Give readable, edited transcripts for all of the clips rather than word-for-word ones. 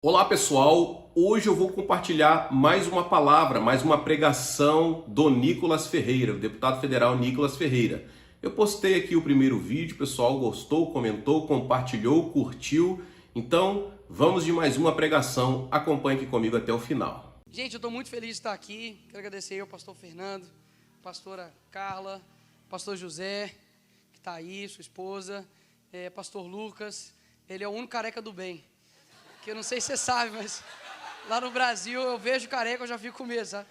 Olá pessoal, hoje eu vou compartilhar mais uma palavra, mais uma pregação do Nicolas Ferreira, o deputado federal Nicolas Ferreira. Eu postei aqui o primeiro vídeo, o pessoal gostou, comentou, compartilhou, curtiu. Então vamos de mais uma pregação, acompanhe aqui comigo até o final. Gente, eu estou muito feliz de estar aqui. Quero agradecer aí ao pastor Fernando, pastora Carla, pastor José, que está aí, sua esposa, pastor Lucas. Ele é o único careca do bem. Que eu não sei se você sabe, mas lá no Brasil eu vejo careca, eu já fico com medo, sabe?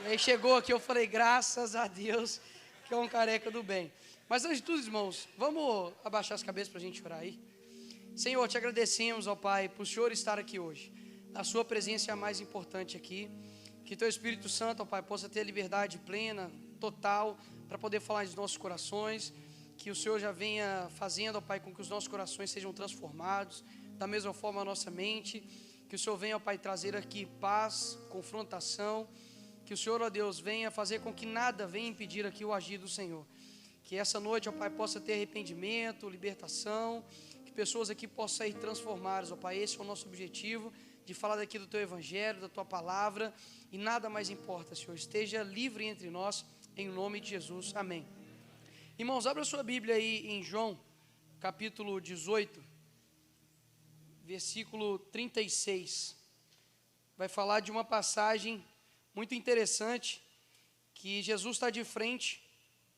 E aí chegou aqui, eu falei, graças a Deus, que é um careca do bem. Mas antes de tudo, irmãos, vamos abaixar as cabeças para a gente orar aí? Senhor, te agradecemos, ó Pai, por o Senhor estar aqui hoje. A sua presença é a mais importante aqui. Que teu Espírito Santo, ó Pai, possa ter liberdade plena, total, para poder falar nos nossos corações. Que o Senhor já venha fazendo, ó Pai, com que os nossos corações sejam transformados. Da mesma forma a nossa mente. Que o Senhor venha, ó Pai, trazer aqui paz, confrontação. Que o Senhor, ó Deus, venha fazer com que nada venha impedir aqui o agir do Senhor. Que essa noite, ó Pai, possa ter arrependimento, libertação. Que pessoas aqui possam sair transformadas, ó Pai. Esse é o nosso objetivo, de falar daqui do Teu Evangelho, da Tua Palavra. E nada mais importa, Senhor. Esteja livre entre nós, em nome de Jesus. Amém. Irmãos, abra a sua Bíblia aí em João, capítulo 18. Versículo 36, vai falar de uma passagem muito interessante, que Jesus está de frente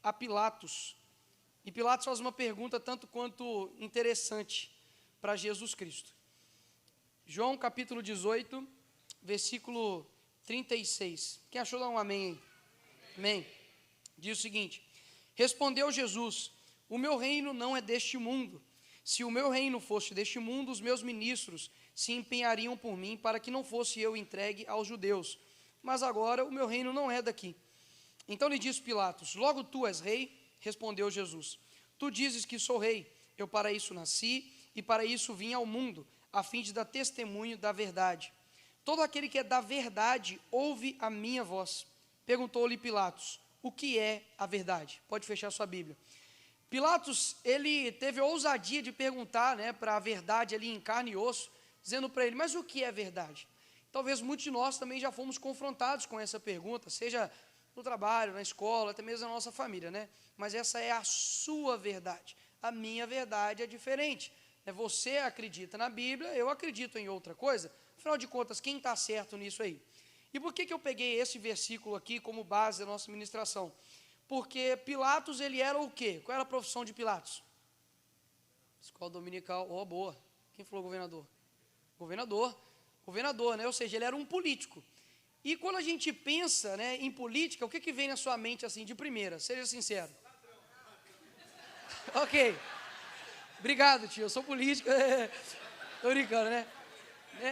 a Pilatos, e Pilatos faz uma pergunta tanto quanto interessante para Jesus Cristo. João capítulo 18, versículo 36, quem achou dá um amém aí? Amém. Diz o seguinte: respondeu Jesus, o meu reino não é deste mundo. Se o meu reino fosse deste mundo, os meus ministros se empenhariam por mim para que não fosse eu entregue aos judeus. Mas agora o meu reino não é daqui. Então lhe disse Pilatos, logo tu és rei? Respondeu Jesus, tu dizes que sou rei. Eu para isso nasci e para isso vim ao mundo, a fim de dar testemunho da verdade. Todo aquele que é da verdade ouve a minha voz. Perguntou-lhe Pilatos, o que é a verdade? Pode fechar sua Bíblia. Pilatos, ele teve a ousadia de perguntar, para a verdade ali em carne e osso, dizendo para ele, mas o que é verdade? Talvez muitos de nós também já fomos confrontados com essa pergunta, seja no trabalho, na escola, até mesmo na nossa família, Mas essa é a sua verdade, a minha verdade é diferente. Você acredita na Bíblia, eu acredito em outra coisa, afinal de contas, quem está certo nisso aí? E por que eu peguei esse versículo aqui como base da nossa ministração? Porque Pilatos, ele era o quê? Qual era a profissão de Pilatos? Escola dominical, boa. Quem falou governador? Governador, Ou seja, ele era um político. E quando a gente pensa, em política, o que vem na sua mente assim de primeira? Seja sincero. Ok. Obrigado, tio, eu sou político. Tô brincando,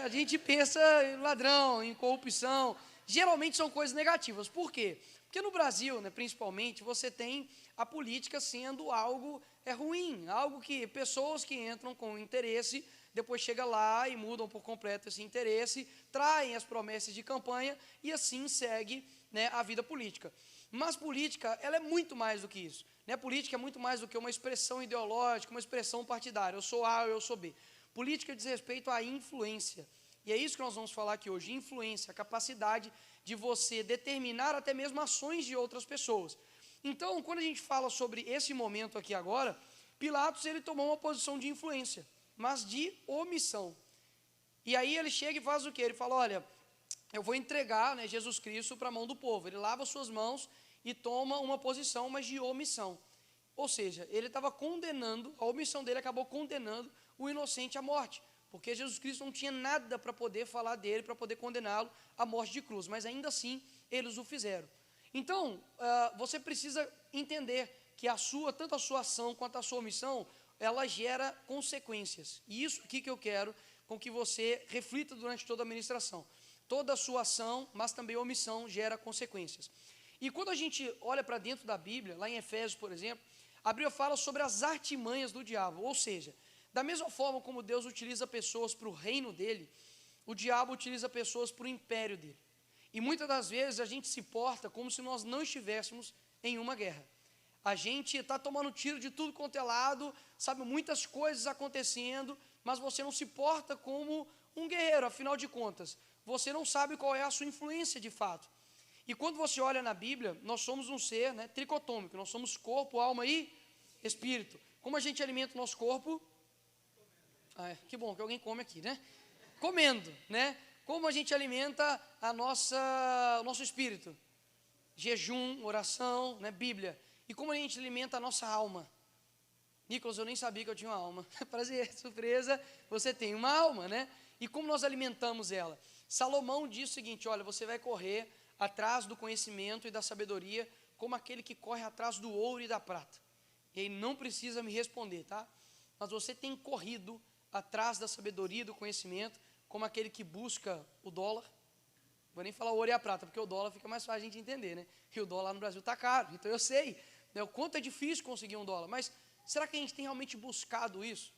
A gente pensa em ladrão, em corrupção. Geralmente são coisas negativas. Por quê? Porque no Brasil, principalmente, você tem a política sendo algo ruim, algo que pessoas que entram com interesse, depois chegam lá e mudam por completo esse interesse, traem as promessas de campanha e assim segue a vida política. Mas política, ela é muito mais do que isso. Política é muito mais do que uma expressão ideológica, uma expressão partidária. Eu sou A ou eu sou B. Política diz respeito à influência. E é isso que nós vamos falar aqui hoje, influência, a capacidade de você determinar até mesmo ações de outras pessoas. Então, quando a gente fala sobre esse momento aqui agora, Pilatos, ele tomou uma posição de influência, mas de omissão. E aí ele chega e faz o quê? Ele fala, olha, eu vou entregar Jesus Cristo para a mão do povo. Ele lava suas mãos e toma uma posição, mas de omissão. Ou seja, ele estava condenando, a omissão dele acabou condenando o inocente à morte. Porque Jesus Cristo não tinha nada para poder falar dele, para poder condená-lo à morte de cruz, mas ainda assim, eles o fizeram. Então, você precisa entender que tanto a sua ação quanto a sua omissão, ela gera consequências. E isso aqui que eu quero com que você reflita durante toda a ministração. Toda a sua ação, mas também a omissão gera consequências. E quando a gente olha para dentro da Bíblia, lá em Efésios, por exemplo, a Bíblia fala sobre as artimanhas do diabo, ou seja, da mesma forma como Deus utiliza pessoas para o reino dele, o diabo utiliza pessoas para o império dele. E muitas das vezes a gente se porta como se nós não estivéssemos em uma guerra. A gente está tomando tiro de tudo quanto é lado, sabe, muitas coisas acontecendo, mas você não se porta como um guerreiro, afinal de contas, você não sabe qual é a sua influência de fato. E quando você olha na Bíblia, nós somos um ser, né, tricotômico, nós somos corpo, alma e espírito. Como a gente alimenta o nosso corpo? Que bom que alguém come aqui, né? Comendo, né? Como a gente alimenta o nosso espírito? Jejum, oração, né? Bíblia. E como a gente alimenta a nossa alma? Nicolas, eu nem sabia que eu tinha uma alma. Prazer, surpresa, você tem uma alma, né? E como nós alimentamos ela? Salomão diz o seguinte, olha, você vai correr atrás do conhecimento e da sabedoria como aquele que corre atrás do ouro e da prata. E aí não precisa me responder, tá? Mas você tem corrido atrás da sabedoria e do conhecimento como aquele que busca o dólar. Vou nem falar o ouro e a prata, porque o dólar fica mais fácil a gente entender, né? E o dólar no Brasil está caro, então eu sei, né, o quanto é difícil conseguir um dólar. Mas será que a gente tem realmente buscado isso?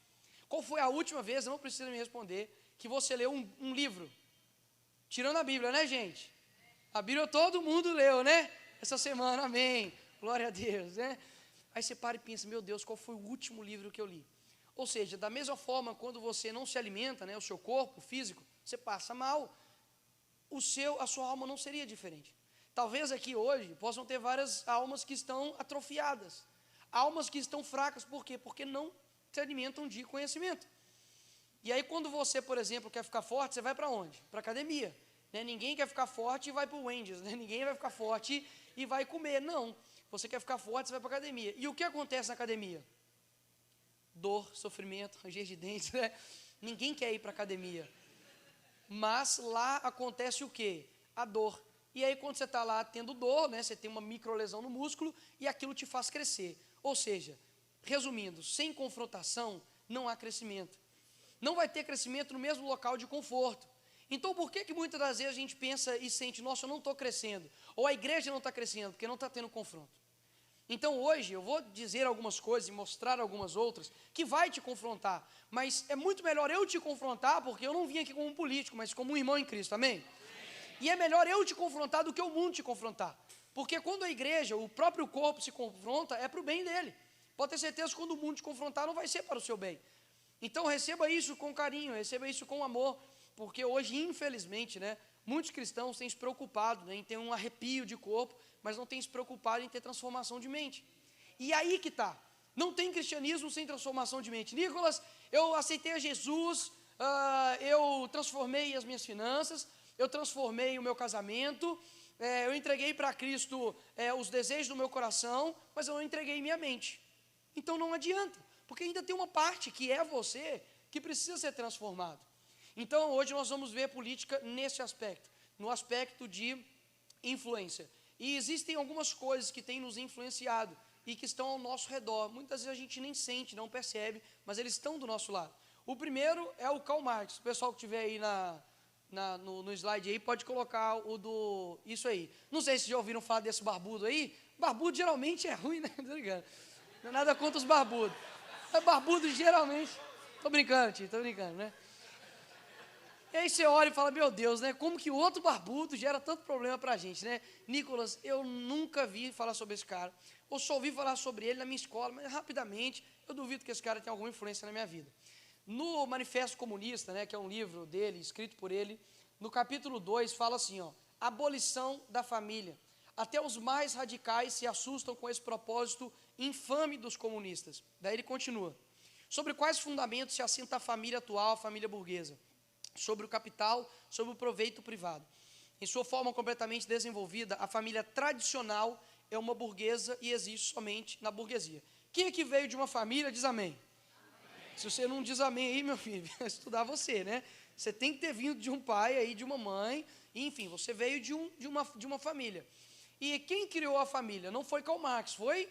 Qual foi a última vez, não precisa me responder, que você leu um livro? Tirando a Bíblia, né, gente? A Bíblia todo mundo leu, né? Essa semana, amém. Glória a Deus, né? Aí você para e pensa, meu Deus, qual foi o último livro que eu li? Ou seja, da mesma forma, quando você não se alimenta, né, o seu corpo físico, você passa mal. A sua alma não seria diferente. Talvez aqui hoje possam ter várias almas que estão atrofiadas. Almas que estão fracas, por quê? Porque não se alimentam de conhecimento. E aí quando você, por exemplo, quer ficar forte, você vai para onde? Para a academia. Né? Ninguém quer ficar forte e vai para o Wendy's, né? Ninguém vai ficar forte e vai comer, não. Você quer ficar forte, você vai para a academia. E o que acontece na academia? Dor, sofrimento, ranger de dentes, né? Ninguém quer ir para a academia. Mas lá acontece o quê? A dor. E aí quando você está lá tendo dor, né? Você tem uma microlesão no músculo e aquilo te faz crescer. Ou seja, resumindo, sem confrontação não há crescimento. Não vai ter crescimento no mesmo local de conforto. Então, por que muitas das vezes a gente pensa e sente, nossa, eu não estou crescendo, ou a igreja não está crescendo, porque não está tendo confronto? Então, hoje, eu vou dizer algumas coisas e mostrar algumas outras, que vai te confrontar, mas é muito melhor eu te confrontar, porque eu não vim aqui como um político, mas como um irmão em Cristo, amém? E é melhor eu te confrontar do que o mundo te confrontar, porque quando a igreja, o próprio corpo se confronta, é para o bem dele. Pode ter certeza que quando o mundo te confrontar, não vai ser para o seu bem. Então, receba isso com carinho, receba isso com amor, porque hoje, infelizmente, né, muitos cristãos têm se preocupado, né, em ter um arrepio de corpo, mas não têm se preocupado em ter transformação de mente. E aí que está. Não tem cristianismo sem transformação de mente. Nicolas, eu aceitei a Jesus, eu transformei as minhas finanças, eu transformei o meu casamento, eu entreguei para Cristo os desejos do meu coração, mas eu não entreguei minha mente. Então não adianta, porque ainda tem uma parte que é você, que precisa ser transformado. Então, hoje nós vamos ver política nesse aspecto, no aspecto de influência. E existem algumas coisas que têm nos influenciado e que estão ao nosso redor. Muitas vezes a gente nem sente, não percebe, mas eles estão do nosso lado. O primeiro é o Karl Marx. O pessoal que estiver aí no slide aí pode colocar o do... Isso aí. Não sei se já ouviram falar desse barbudo aí. Barbudo geralmente é ruim, né? Tô brincando. Não é nada contra os barbudos. Mas barbudo geralmente... Tô brincando, tio, tô brincando, né? E aí você olha e fala, meu Deus, né? Como que o outro barbudo gera tanto problema pra gente, né? Nicolas, eu nunca vi falar sobre esse cara. Eu só ouvi falar sobre ele na minha escola, mas rapidamente, eu duvido que esse cara tenha alguma influência na minha vida. No Manifesto Comunista, né, que é um livro dele, escrito por ele, no capítulo 2, fala assim, ó, abolição da família. Até os mais radicais se assustam com esse propósito infame dos comunistas. Daí ele continua. Sobre quais fundamentos se assenta a família atual, a família burguesa? Sobre o capital, sobre o proveito privado. Em sua forma completamente desenvolvida, a família tradicional é uma burguesa e existe somente na burguesia. Quem é que veio de uma família diz amém? Amém. Se você não diz amém aí, meu filho, vai estudar você, né? Você tem que ter vindo de um pai aí, de uma mãe, enfim, você veio de uma família. E quem criou a família? Não foi Karl Marx, foi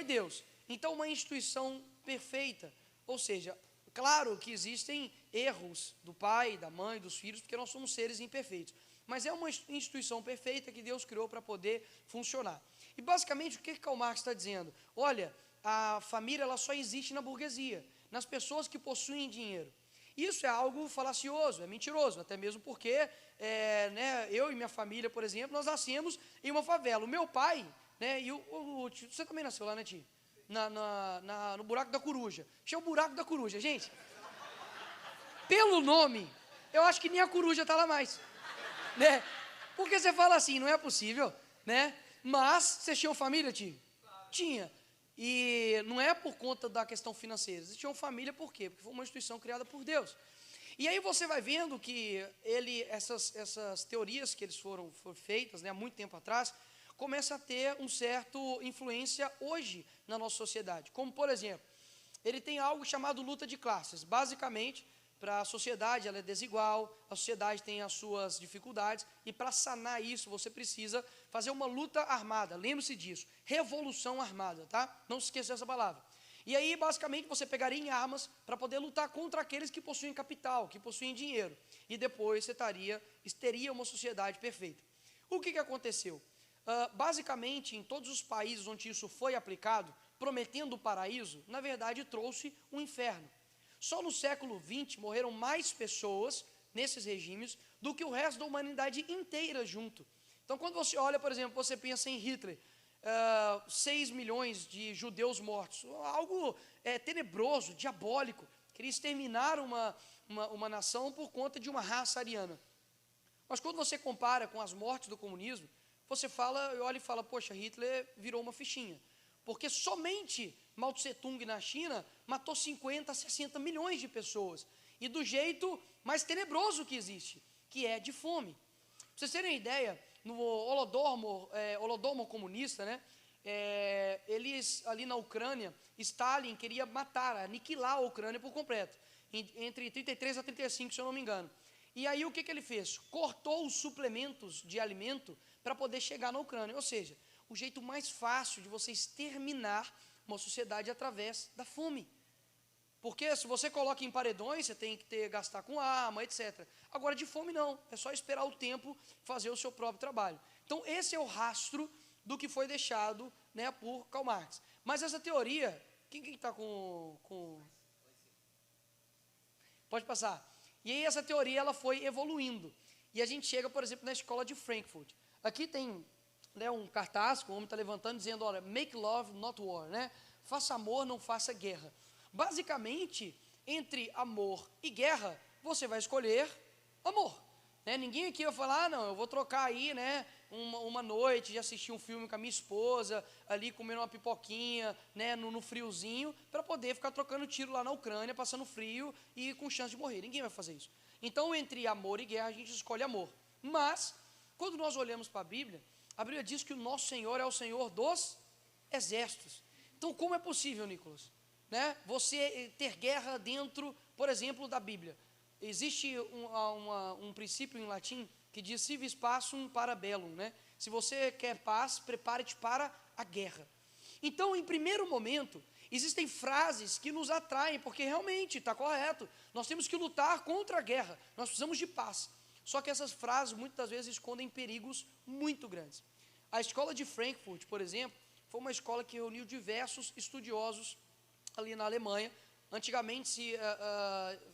Deus. Então, uma instituição perfeita, ou seja, claro que existem erros do pai, da mãe, dos filhos, porque nós somos seres imperfeitos. Mas é uma instituição perfeita que Deus criou para poder funcionar. E basicamente o que Karl Marx está dizendo? Olha, a família ela só existe na burguesia, nas pessoas que possuem dinheiro. Isso é algo falacioso, é mentiroso, até mesmo porque né, eu e minha família, por exemplo, nós nascemos em uma favela. O meu pai, né, e você também nasceu lá, né, tio? No Buraco da Coruja. Chama o Buraco da Coruja, gente. Pelo nome, eu acho que nem a coruja está lá mais, né? Porque você fala assim, não é possível, né? Mas, vocês tinham família, tio? Tinha. E não é por conta da questão financeira, eles tinham família por quê? Porque foi uma instituição criada por Deus. E aí você vai vendo que essas teorias que eles foram feitas, né, há muito tempo atrás, começa a ter um certo influência hoje na nossa sociedade. Como, por exemplo, ele tem algo chamado luta de classes. Basicamente, para a sociedade ela é desigual, a sociedade tem as suas dificuldades, e para sanar isso você precisa fazer uma luta armada. Lembre-se disso, revolução armada, tá? Não se esqueça dessa palavra. E aí, basicamente, você pegaria em armas para poder lutar contra aqueles que possuem capital, que possuem dinheiro. E depois você teria uma sociedade perfeita. O que aconteceu? Basicamente, em todos os países onde isso foi aplicado, prometendo o paraíso, na verdade trouxe um inferno. Só no século XX morreram mais pessoas nesses regimes do que o resto da humanidade inteira junto. Então, quando você olha, por exemplo, você pensa em Hitler, 6 milhões de judeus mortos, algo tenebroso, diabólico, queria exterminar uma nação por conta de uma raça ariana. Mas quando você compara com as mortes do comunismo, você olha e fala, poxa, Hitler virou uma fichinha. Porque somente Mao Tse-tung na China matou 50, 60 milhões de pessoas. E do jeito mais tenebroso que existe, que é de fome. Para vocês terem uma ideia, no Holodomor comunista, né, eles ali na Ucrânia, Stalin queria aniquilar a Ucrânia por completo, entre 33 a 35, se eu não me engano. E aí o que ele fez? Cortou os suplementos de alimento para poder chegar na Ucrânia, ou seja, o jeito mais fácil de você exterminar uma sociedade através da fome. Porque se você coloca em paredões, você tem que gastar com arma, etc. Agora, de fome não, é só esperar o tempo, fazer o seu próprio trabalho. Então, esse é o rastro do que foi deixado, né, por Karl Marx. Mas essa teoria, quem está com... Pode passar. E aí essa teoria ela foi evoluindo. E a gente chega, por exemplo, na escola de Frankfurt. Aqui tem, né, um cartaz que o homem está levantando dizendo, olha, make love, not war, né? Faça amor, não faça guerra. Basicamente, entre amor e guerra, você vai escolher amor. Né? Ninguém aqui vai falar, não, eu vou trocar aí, né, uma noite de assistir um filme com a minha esposa, ali comendo uma pipoquinha, né, no friozinho, para poder ficar trocando tiro lá na Ucrânia, passando frio e com chance de morrer. Ninguém vai fazer isso. Então, entre amor e guerra, a gente escolhe amor. Mas, quando nós olhamos para a Bíblia diz que o nosso Senhor é o Senhor dos exércitos. Então, como é possível, Nicolas, né, você ter guerra dentro, por exemplo, da Bíblia? Existe um princípio em latim que diz si vis pacem para bellum, né? Se você quer paz, prepare-te para a guerra. Então, em primeiro momento, existem frases que nos atraem, porque realmente está correto, nós temos que lutar contra a guerra, nós precisamos de paz. Só que essas frases muitas vezes escondem perigos muito grandes. A escola de Frankfurt, por exemplo, foi uma escola que reuniu diversos estudiosos ali na Alemanha. Antigamente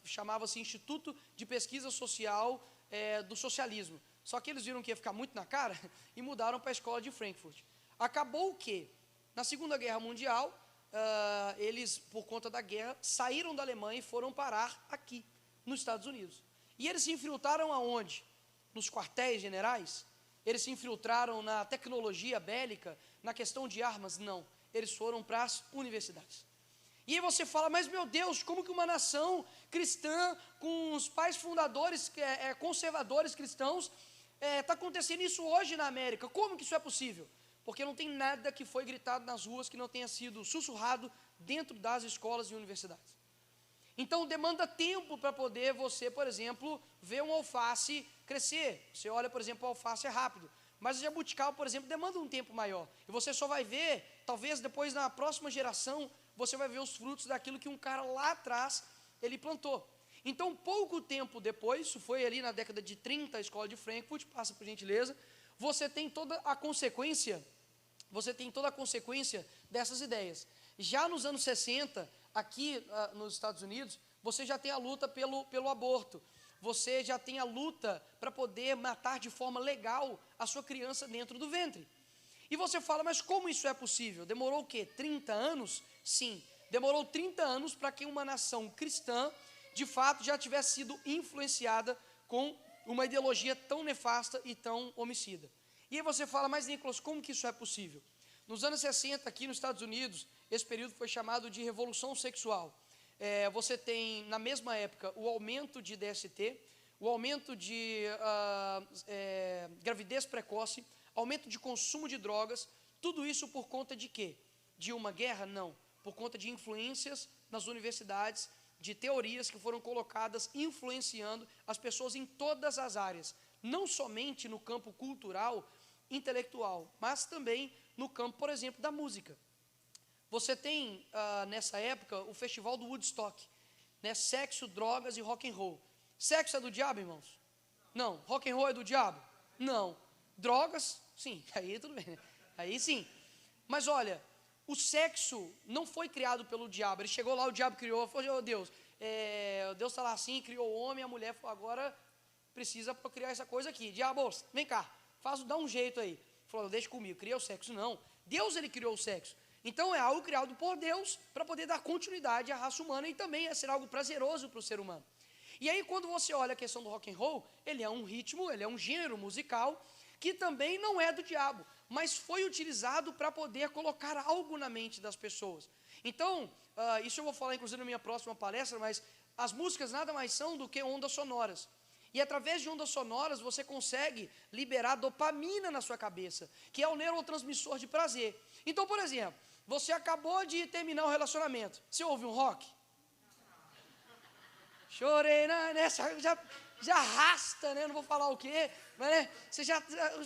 chamava-se Instituto de Pesquisa Social do Socialismo. Só que eles viram que ia ficar muito na cara e mudaram para a escola de Frankfurt. Acabou que, na Segunda Guerra Mundial, eles, por conta da guerra, saíram da Alemanha e foram parar aqui, nos Estados Unidos. E eles se infiltraram aonde? Nos quartéis generais? Eles se infiltraram na tecnologia bélica, na questão de armas? Não. Eles foram para as universidades. E aí você fala, mas meu Deus, como que uma nação cristã, com os pais fundadores, conservadores cristãos, está acontecendo isso hoje na América? Como que isso é possível? Porque não tem nada que foi gritado nas ruas que não tenha sido sussurrado dentro das escolas e universidades. Então demanda tempo para poder você, por exemplo, ver um alface crescer. Você olha, por exemplo, o alface é rápido, mas o jabuticaba, por exemplo, demanda um tempo maior. E você só vai ver, talvez depois na próxima geração, você vai ver os frutos daquilo que um cara lá atrás, ele plantou. Então, pouco tempo depois, isso foi ali na década de 30, a escola de Frankfurt, passa por gentileza, você tem toda a consequência dessas ideias. Já nos anos 60, aqui nos Estados Unidos, você já tem a luta pelo aborto, você já tem a luta para poder matar de forma legal a sua criança dentro do ventre. E você fala, mas como isso é possível? Demorou o quê? 30 anos? Sim, demorou 30 anos para que uma nação cristã de fato, já tivesse sido influenciada com uma ideologia tão nefasta e tão homicida. E aí você fala, mas Nicolas, como que isso é possível? Nos anos 60, aqui nos Estados Unidos, esse período foi chamado de Revolução Sexual. Você tem, na mesma época, o aumento de DST, o aumento de gravidez precoce, aumento de consumo de drogas, tudo isso por conta de quê? De uma guerra? Não. Por conta de influências nas universidades, de teorias que foram colocadas influenciando as pessoas em todas as áreas, não somente no campo cultural, intelectual, mas também no campo, por exemplo, da música. Você tem, nessa época, o festival do Woodstock, né? Sexo, drogas e rock and roll. Sexo é do diabo, irmãos? Não. Rock and roll é do diabo? Não. Drogas? Sim. Aí tudo bem, né? Aí sim. Mas olha, o sexo não foi criado pelo diabo. Ele chegou lá, o diabo criou, falou, Deus está lá assim, criou o homem, a mulher falou, agora precisa procriar essa coisa aqui. Diabo, vem cá, dá um jeito aí. Falou, deixa comigo, cria o sexo. Não, Deus ele criou o sexo. Então é algo criado por Deus para poder dar continuidade à raça humana e também é ser algo prazeroso para o ser humano. E aí quando você olha a questão do rock and roll, ele é um ritmo, ele é um gênero musical que também não é do diabo, mas foi utilizado para poder colocar algo na mente das pessoas. Então, isso eu vou falar inclusive na minha próxima palestra, mas as músicas nada mais são do que ondas sonoras. E através de ondas sonoras você consegue liberar dopamina na sua cabeça, que é o neurotransmissor de prazer. Então, por exemplo, você acabou de terminar um relacionamento, você ouve um rock? Chorei, né? Já arrasta, né? Não vou falar o quê, mas né? Você já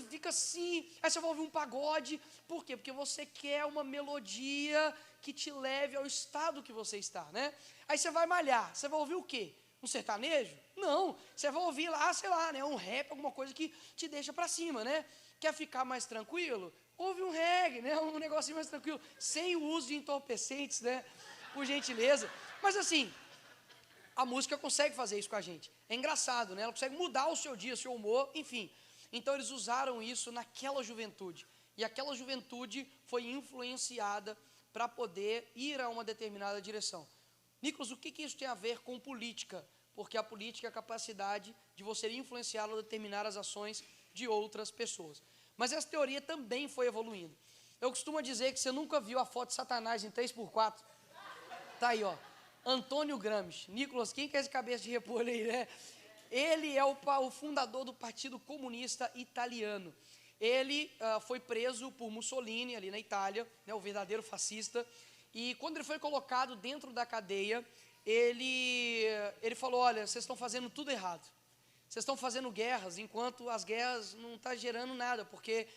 fica assim, aí você vai ouvir um pagode. Por quê? Porque você quer uma melodia que te leve ao estado que você está, né? Aí você vai malhar, você vai ouvir o quê? Um sertanejo? Não, você vai ouvir lá, sei lá, né? Um rap, alguma coisa que te deixa para cima, né? Quer ficar mais tranquilo? Ouve um reggae, né? Um negocinho mais tranquilo, sem o uso de entorpecentes, né? Por gentileza. Mas assim, a música consegue fazer isso com a gente. É engraçado, né? Ela consegue mudar o seu dia, o seu humor, enfim. Então eles usaram isso naquela juventude. E aquela juventude foi influenciada para poder ir a uma determinada direção. Nicolas, o que isso tem a ver com política? Porque a política é a capacidade de você influenciar ou determinar as ações de outras pessoas. Mas essa teoria também foi evoluindo. Eu costumo dizer que você nunca viu a foto de Satanás em 3x4. Tá aí, ó. Antônio Gramsci. Nicolas, quem quer esse cabeça de repolho aí, né? Ele é o fundador do Partido Comunista Italiano. Ele foi preso por Mussolini, ali na Itália, né, o verdadeiro fascista. E quando ele foi colocado dentro da cadeia, ele falou, olha, vocês estão fazendo tudo errado. Vocês estão fazendo guerras, enquanto as guerras não estão gerando nada, porque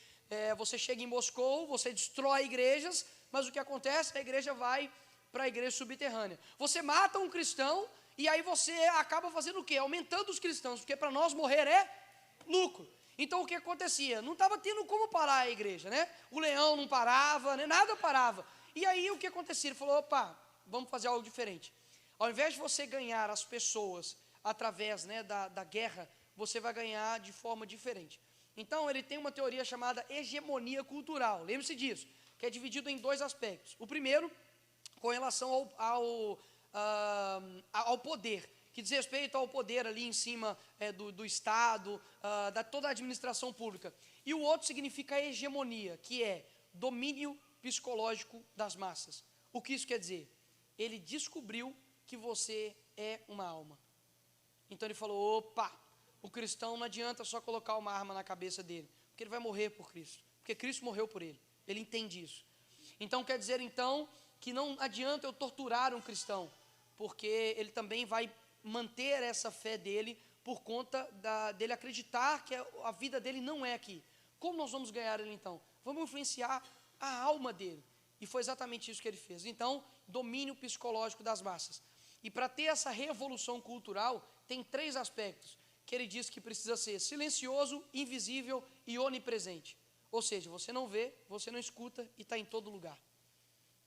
você chega em Moscou, você destrói igrejas, mas o que acontece? A igreja vai para a igreja subterrânea. Você mata um cristão e aí você acaba fazendo o quê? Aumentando os cristãos, porque para nós morrer é lucro. Então o que acontecia? Não estava tendo como parar a igreja, né? O leão não parava, né? Nada parava. E aí o que acontecia? Ele falou, opa, vamos fazer algo diferente. Ao invés de você ganhar as pessoas através, né, da guerra, você vai ganhar de forma diferente. Então ele tem uma teoria chamada hegemonia cultural. Lembre-se disso, que é dividido em dois aspectos. O primeiro, com relação ao poder, que diz respeito ao poder ali em cima do Estado, da toda a administração pública. E o outro significa hegemonia, que é domínio psicológico das massas. O que isso quer dizer? Ele descobriu que você é uma alma. Então ele falou, opa, o cristão não adianta só colocar uma arma na cabeça dele, porque ele vai morrer por Cristo, porque Cristo morreu por ele. Ele entende isso. Então quer dizer então que não adianta eu torturar um cristão, porque ele também vai manter essa fé dele por conta dele acreditar que a vida dele não é aqui. Como nós vamos ganhar ele então? Vamos influenciar a alma dele. E foi exatamente isso que ele fez. Então, domínio psicológico das massas. E para ter essa revolução cultural, tem 3 aspectos que ele diz que precisa ser silencioso, invisível e onipresente. Ou seja, você não vê, você não escuta e está em todo lugar.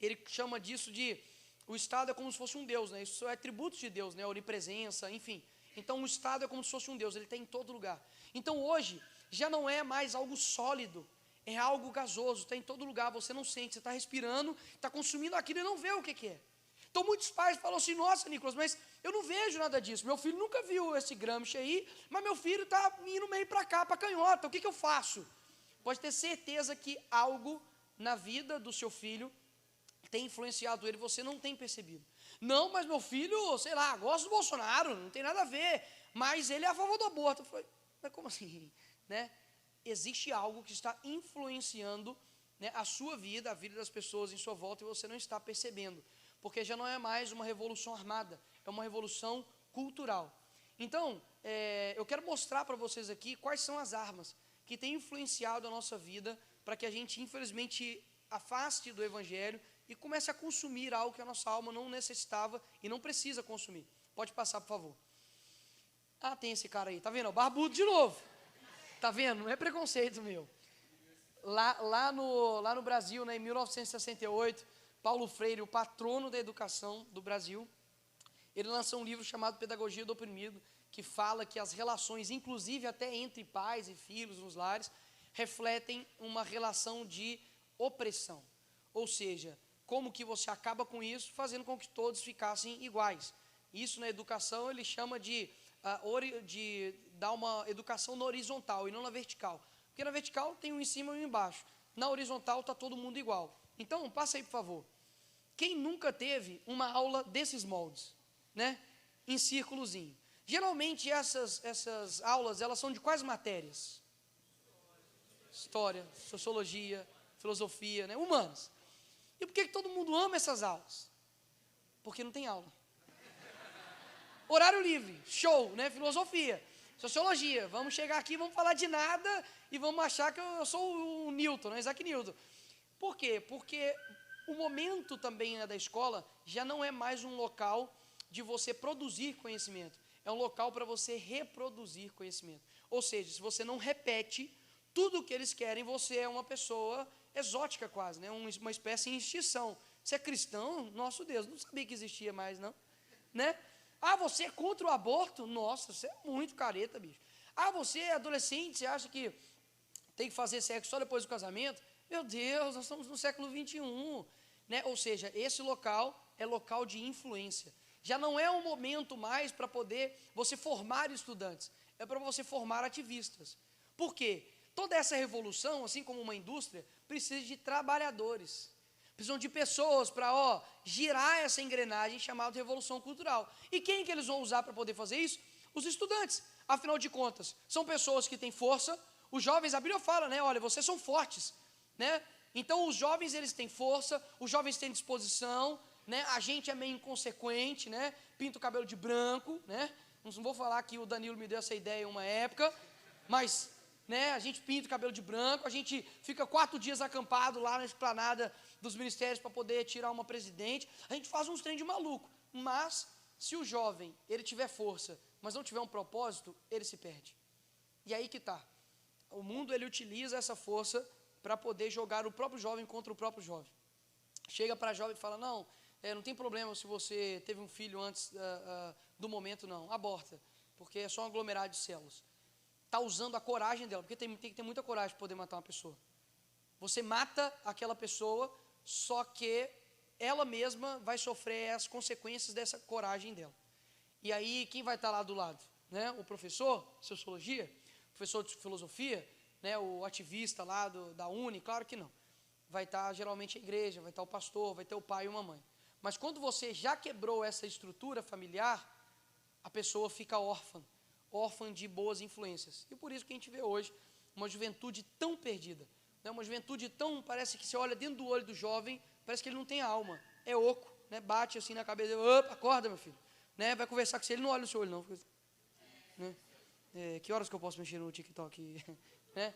Ele chama disso de, o Estado é como se fosse um Deus, né? Isso é atributo de Deus, né? Onipresença, enfim. Então o Estado é como se fosse um Deus, ele está em todo lugar. Então hoje, já não é mais algo sólido, é algo gasoso, está em todo lugar, você não sente, você está respirando, está consumindo aquilo e não vê o que é. Então, muitos pais falam assim, nossa, Nicolas, mas eu não vejo nada disso. Meu filho nunca viu esse Gramsci aí, mas meu filho está indo meio para cá, para canhota. O que eu faço? Pode ter certeza que algo na vida do seu filho tem influenciado ele, você não tem percebido. Não, mas meu filho, sei lá, gosta do Bolsonaro, não tem nada a ver, mas ele é a favor do aborto. Eu falei, mas como assim? Né? Existe algo que está influenciando, né, a sua vida, a vida das pessoas em sua volta, e você não está percebendo, porque já não é mais uma revolução armada, é uma revolução cultural. Então, eu quero mostrar para vocês aqui quais são as armas que têm influenciado a nossa vida para que a gente, infelizmente, afaste do Evangelho e comece a consumir algo que a nossa alma não necessitava e não precisa consumir. Pode passar, por favor. Ah, tem esse cara aí, tá vendo? Barbudo de novo. Tá vendo? Não é preconceito meu. Lá no Brasil, né, em 1968, Paulo Freire, o patrono da educação do Brasil, ele lançou um livro chamado Pedagogia do Oprimido, que fala que as relações, inclusive até entre pais e filhos nos lares, refletem uma relação de opressão. Ou seja, como que você acaba com isso, fazendo com que todos ficassem iguais. Isso na educação ele chama de dar uma educação na horizontal e não na vertical. Porque na vertical tem um em cima e um embaixo. Na horizontal está todo mundo igual. Então, passa aí, por favor. Quem nunca teve uma aula desses moldes, né? Em círculozinho. Geralmente essas aulas, elas são de quais matérias? História, sociologia, filosofia, né? Humanas. E por que todo mundo ama essas aulas? Porque não tem aula. Horário livre, show, né? Filosofia, sociologia. Vamos chegar aqui, vamos falar de nada e vamos achar que eu sou o Newton, né? Isaac Newton. Por quê? Porque o momento também, né, da escola já não é mais um local de você produzir conhecimento. É um local para você reproduzir conhecimento. Ou seja, se você não repete tudo o que eles querem, você é uma pessoa exótica quase, né? Uma espécie em extinção. Você é cristão? Nosso Deus, não sabia que existia mais, não. Né? Ah, você é contra o aborto? Nossa, você é muito careta, bicho. Ah, você é adolescente, você acha que tem que fazer sexo só depois do casamento? Meu Deus, nós estamos no século XXI. Né? Ou seja, esse local é local de influência. Já não é um momento mais para poder você formar estudantes, é para você formar ativistas. Por quê? Toda essa revolução, assim como uma indústria, precisa de trabalhadores. Precisam de pessoas para girar essa engrenagem chamada revolução cultural. E quem que eles vão usar para poder fazer isso? Os estudantes. Afinal de contas, são pessoas que têm força. Os jovens, a Bíblia fala, né? Olha, vocês são fortes, né? Então, os jovens, eles têm força, os jovens têm disposição, né? A gente é meio inconsequente, né? Pinta o cabelo de branco, né? Não vou falar que o Danilo me deu essa ideia em uma época, mas, né, a gente pinta o cabelo de branco, a gente fica 4 dias acampado lá na esplanada dos ministérios para poder tirar uma presidente, a gente faz uns trem de maluco, mas se o jovem, ele tiver força, mas não tiver um propósito, ele se perde. E aí que está. O mundo, ele utiliza essa força para poder jogar o próprio jovem contra o próprio jovem. Chega para a jovem e fala, não tem problema se você teve um filho antes do momento, não, aborta, porque é só um aglomerado de células. Está usando a coragem dela, porque tem que ter muita coragem para poder matar uma pessoa. Você mata aquela pessoa, só que ela mesma vai sofrer as consequências dessa coragem dela. E aí, quem vai estar lá do lado? Né? O professor de sociologia, o professor de filosofia, né? O ativista lá da Uni? Claro que não. Vai estar geralmente a igreja, vai estar o pastor, vai ter o pai e uma mãe. Mas quando você já quebrou essa estrutura familiar, a pessoa fica órfã de boas influências. E por isso que a gente vê hoje uma juventude tão perdida, né? Uma juventude tão, parece que você olha dentro do olho do jovem, parece que ele não tem alma, é oco, né? Bate assim na cabeça, opa, acorda, meu filho, né? Vai conversar com você, ele não olha no seu olho não, né? Que horas que eu posso mexer no TikTok? Né?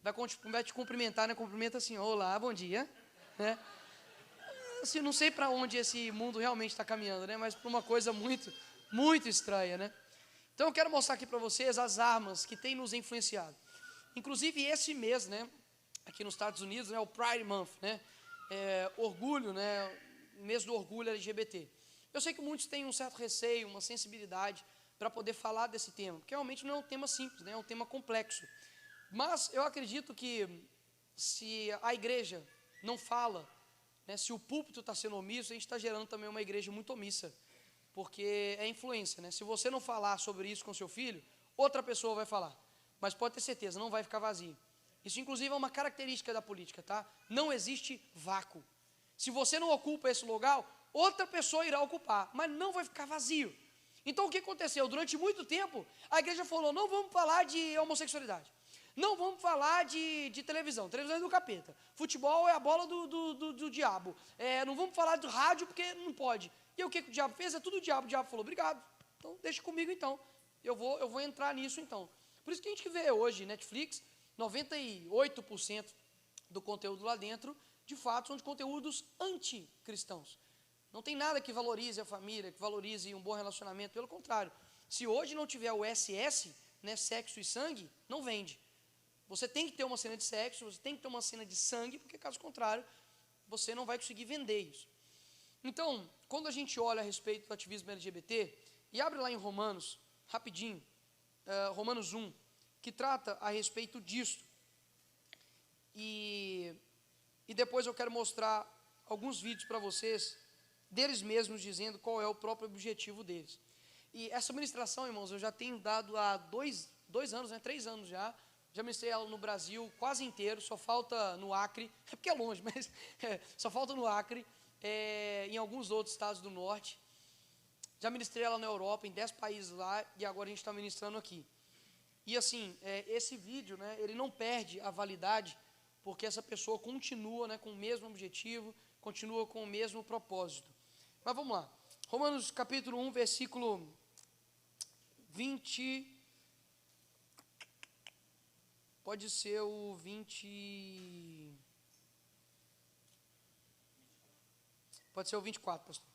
Vai te cumprimentar, né? Cumprimenta assim, olá, bom dia, né? Assim, não sei para onde esse mundo realmente está caminhando, né? Mas para uma coisa muito, muito estranha, né? Então eu quero mostrar aqui para vocês as armas que têm nos influenciado. Inclusive esse mês, né? Aqui nos Estados Unidos, né? O Pride Month, né? Orgulho, né? Mês do orgulho LGBT. Eu sei que muitos têm um certo receio, uma sensibilidade para poder falar desse tema, porque realmente não é um tema simples, né? É um tema complexo. Mas eu acredito que se a igreja não fala né? Se o púlpito está sendo omisso, a gente está gerando também uma igreja muito omissa, porque é influência, né? Se você não falar sobre isso com seu filho, outra pessoa vai falar, mas pode ter certeza, não vai ficar vazio. Isso, inclusive, é uma característica da política, tá? Não existe vácuo. Se você não ocupa esse lugar, outra pessoa irá ocupar, mas não vai ficar vazio. Então, o que aconteceu? Durante muito tempo, a igreja falou, não vamos falar de homossexualidade, não vamos falar de televisão, televisão é do capeta, futebol é a bola do diabo, não vamos falar do rádio porque não pode. E o que o diabo fez? É tudo o diabo falou, obrigado, então deixa comigo então, eu vou entrar nisso então. Por isso que a gente vê hoje, Netflix, 98% do conteúdo lá dentro, de fato, são de conteúdos anticristãos. Não tem nada que valorize a família, que valorize um bom relacionamento, pelo contrário. Se hoje não tiver o SS, né, sexo e sangue, não vende. Você tem que ter uma cena de sexo, você tem que ter uma cena de sangue, porque caso contrário, você não vai conseguir vender isso. Então, quando a gente olha a respeito do ativismo LGBT, e abre lá em Romanos, rapidinho, Romanos 1, que trata a respeito disso. E depois eu quero mostrar alguns vídeos para vocês, deles mesmos dizendo qual é o próprio objetivo deles. E essa ministração, irmãos, eu já tenho dado há 2 anos, 3 anos já ministrei ela no Brasil quase inteiro, só falta no Acre, é porque é longe, mas só falta no Acre, em alguns outros estados do norte. Já ministrei ela na Europa, em 10 países lá, e agora a gente está ministrando aqui. E assim, esse vídeo, né, ele não perde a validade, porque essa pessoa continua, né, com o mesmo objetivo, continua com o mesmo propósito. Mas vamos lá. Romanos capítulo 1, versículo 20. Pode ser o 20. Pode ser o 24, pastor.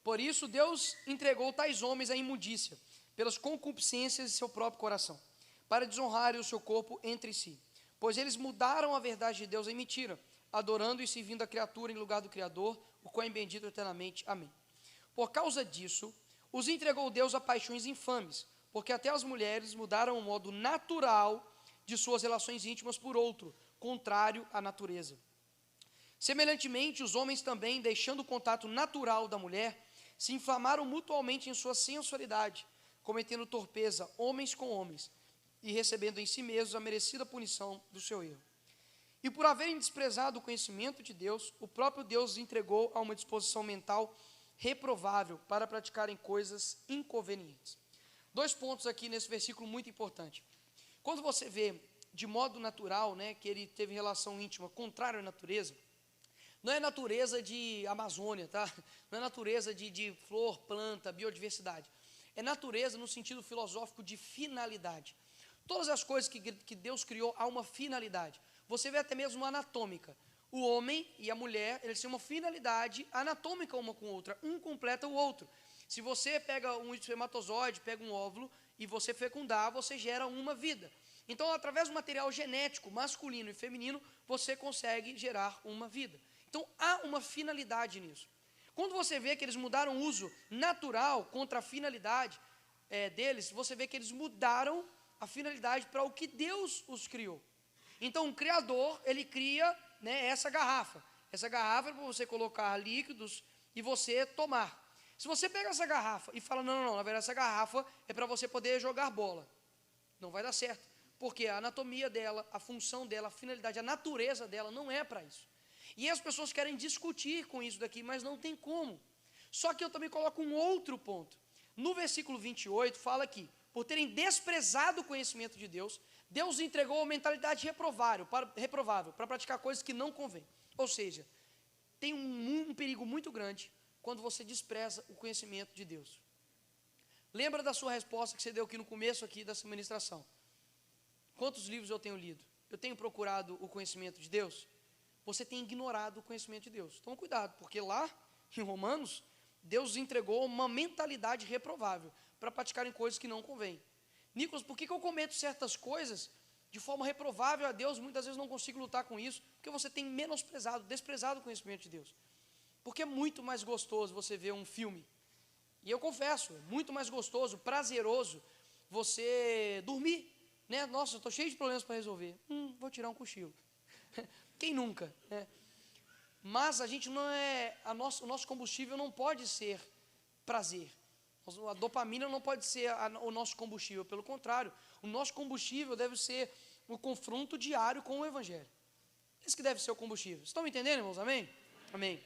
Por isso Deus entregou tais homens à imundícia, pelas concupiscências de seu próprio coração, para desonrarem o seu corpo entre si. Pois eles mudaram a verdade de Deus em mentira, adorando e servindo a criatura em lugar do Criador, o qual é bendito eternamente. Amém. Por causa disso, os entregou Deus a paixões infames, porque até as mulheres mudaram o modo natural de suas relações íntimas por outro, contrário à natureza. Semelhantemente, os homens também, deixando o contato natural da mulher, se inflamaram mutuamente em sua sensualidade, cometendo torpeza homens com homens, e recebendo em si mesmos a merecida punição do seu erro. E por haverem desprezado o conhecimento de Deus, o próprio Deus os entregou a uma disposição mental reprovável para praticarem coisas inconvenientes. 2 pontos aqui nesse versículo muito importante. Quando você vê de modo natural, né, que ele teve relação íntima contrária à natureza, não é natureza de Amazônia, tá? Não é natureza de flor, planta, biodiversidade. É natureza no sentido filosófico de finalidade. Todas as coisas que Deus criou há uma finalidade. Você vê até mesmo anatômica. O homem e a mulher, eles têm uma finalidade anatômica uma com a outra. Um completa o outro. Se você pega um espermatozoide, pega um óvulo, e você fecundar, você gera uma vida. Então, através do material genético masculino e feminino, você consegue gerar uma vida. Então, há uma finalidade nisso. Quando você vê que eles mudaram o uso natural contra a finalidade deles, você vê que eles mudaram a finalidade para o que Deus os criou. Então, o Criador, ele cria, né, essa garrafa. Essa garrafa é para você colocar líquidos e você tomar. Se você pega essa garrafa e fala, não, na verdade essa garrafa é para você poder jogar bola, não vai dar certo, porque a anatomia dela, a função dela, a finalidade, a natureza dela não é para isso. E as pessoas querem discutir com isso daqui, mas não tem como. Só que eu também coloco um outro ponto. No versículo 28 fala que, por terem desprezado o conhecimento de Deus, Deus entregou a mentalidade reprovável para praticar coisas que não convém. Ou seja, tem um perigo muito grande quando você despreza o conhecimento de Deus. Lembra da sua resposta que você deu aqui no começo aqui dessa ministração? Quantos livros eu tenho lido? Eu tenho procurado o conhecimento de Deus? Você tem ignorado o conhecimento de Deus. Então, cuidado, porque lá em Romanos, Deus entregou uma mentalidade reprovável para praticarem coisas que não convêm. Nicolas, por que eu cometo certas coisas de forma reprovável a Deus? Muitas vezes não consigo lutar com isso, porque você tem desprezado o conhecimento de Deus. Porque é muito mais gostoso você ver um filme. E eu confesso, é muito mais gostoso, prazeroso você dormir, né? Nossa, eu estou cheio de problemas para resolver. Vou tirar um cochilo. Quem nunca, né? mas a gente não é, o nosso combustível não pode ser prazer. A dopamina não pode ser o nosso combustível, pelo contrário, o nosso combustível deve ser o confronto diário com o Evangelho. Esse que deve ser o combustível. Estão me entendendo, irmãos? Amém? Amém.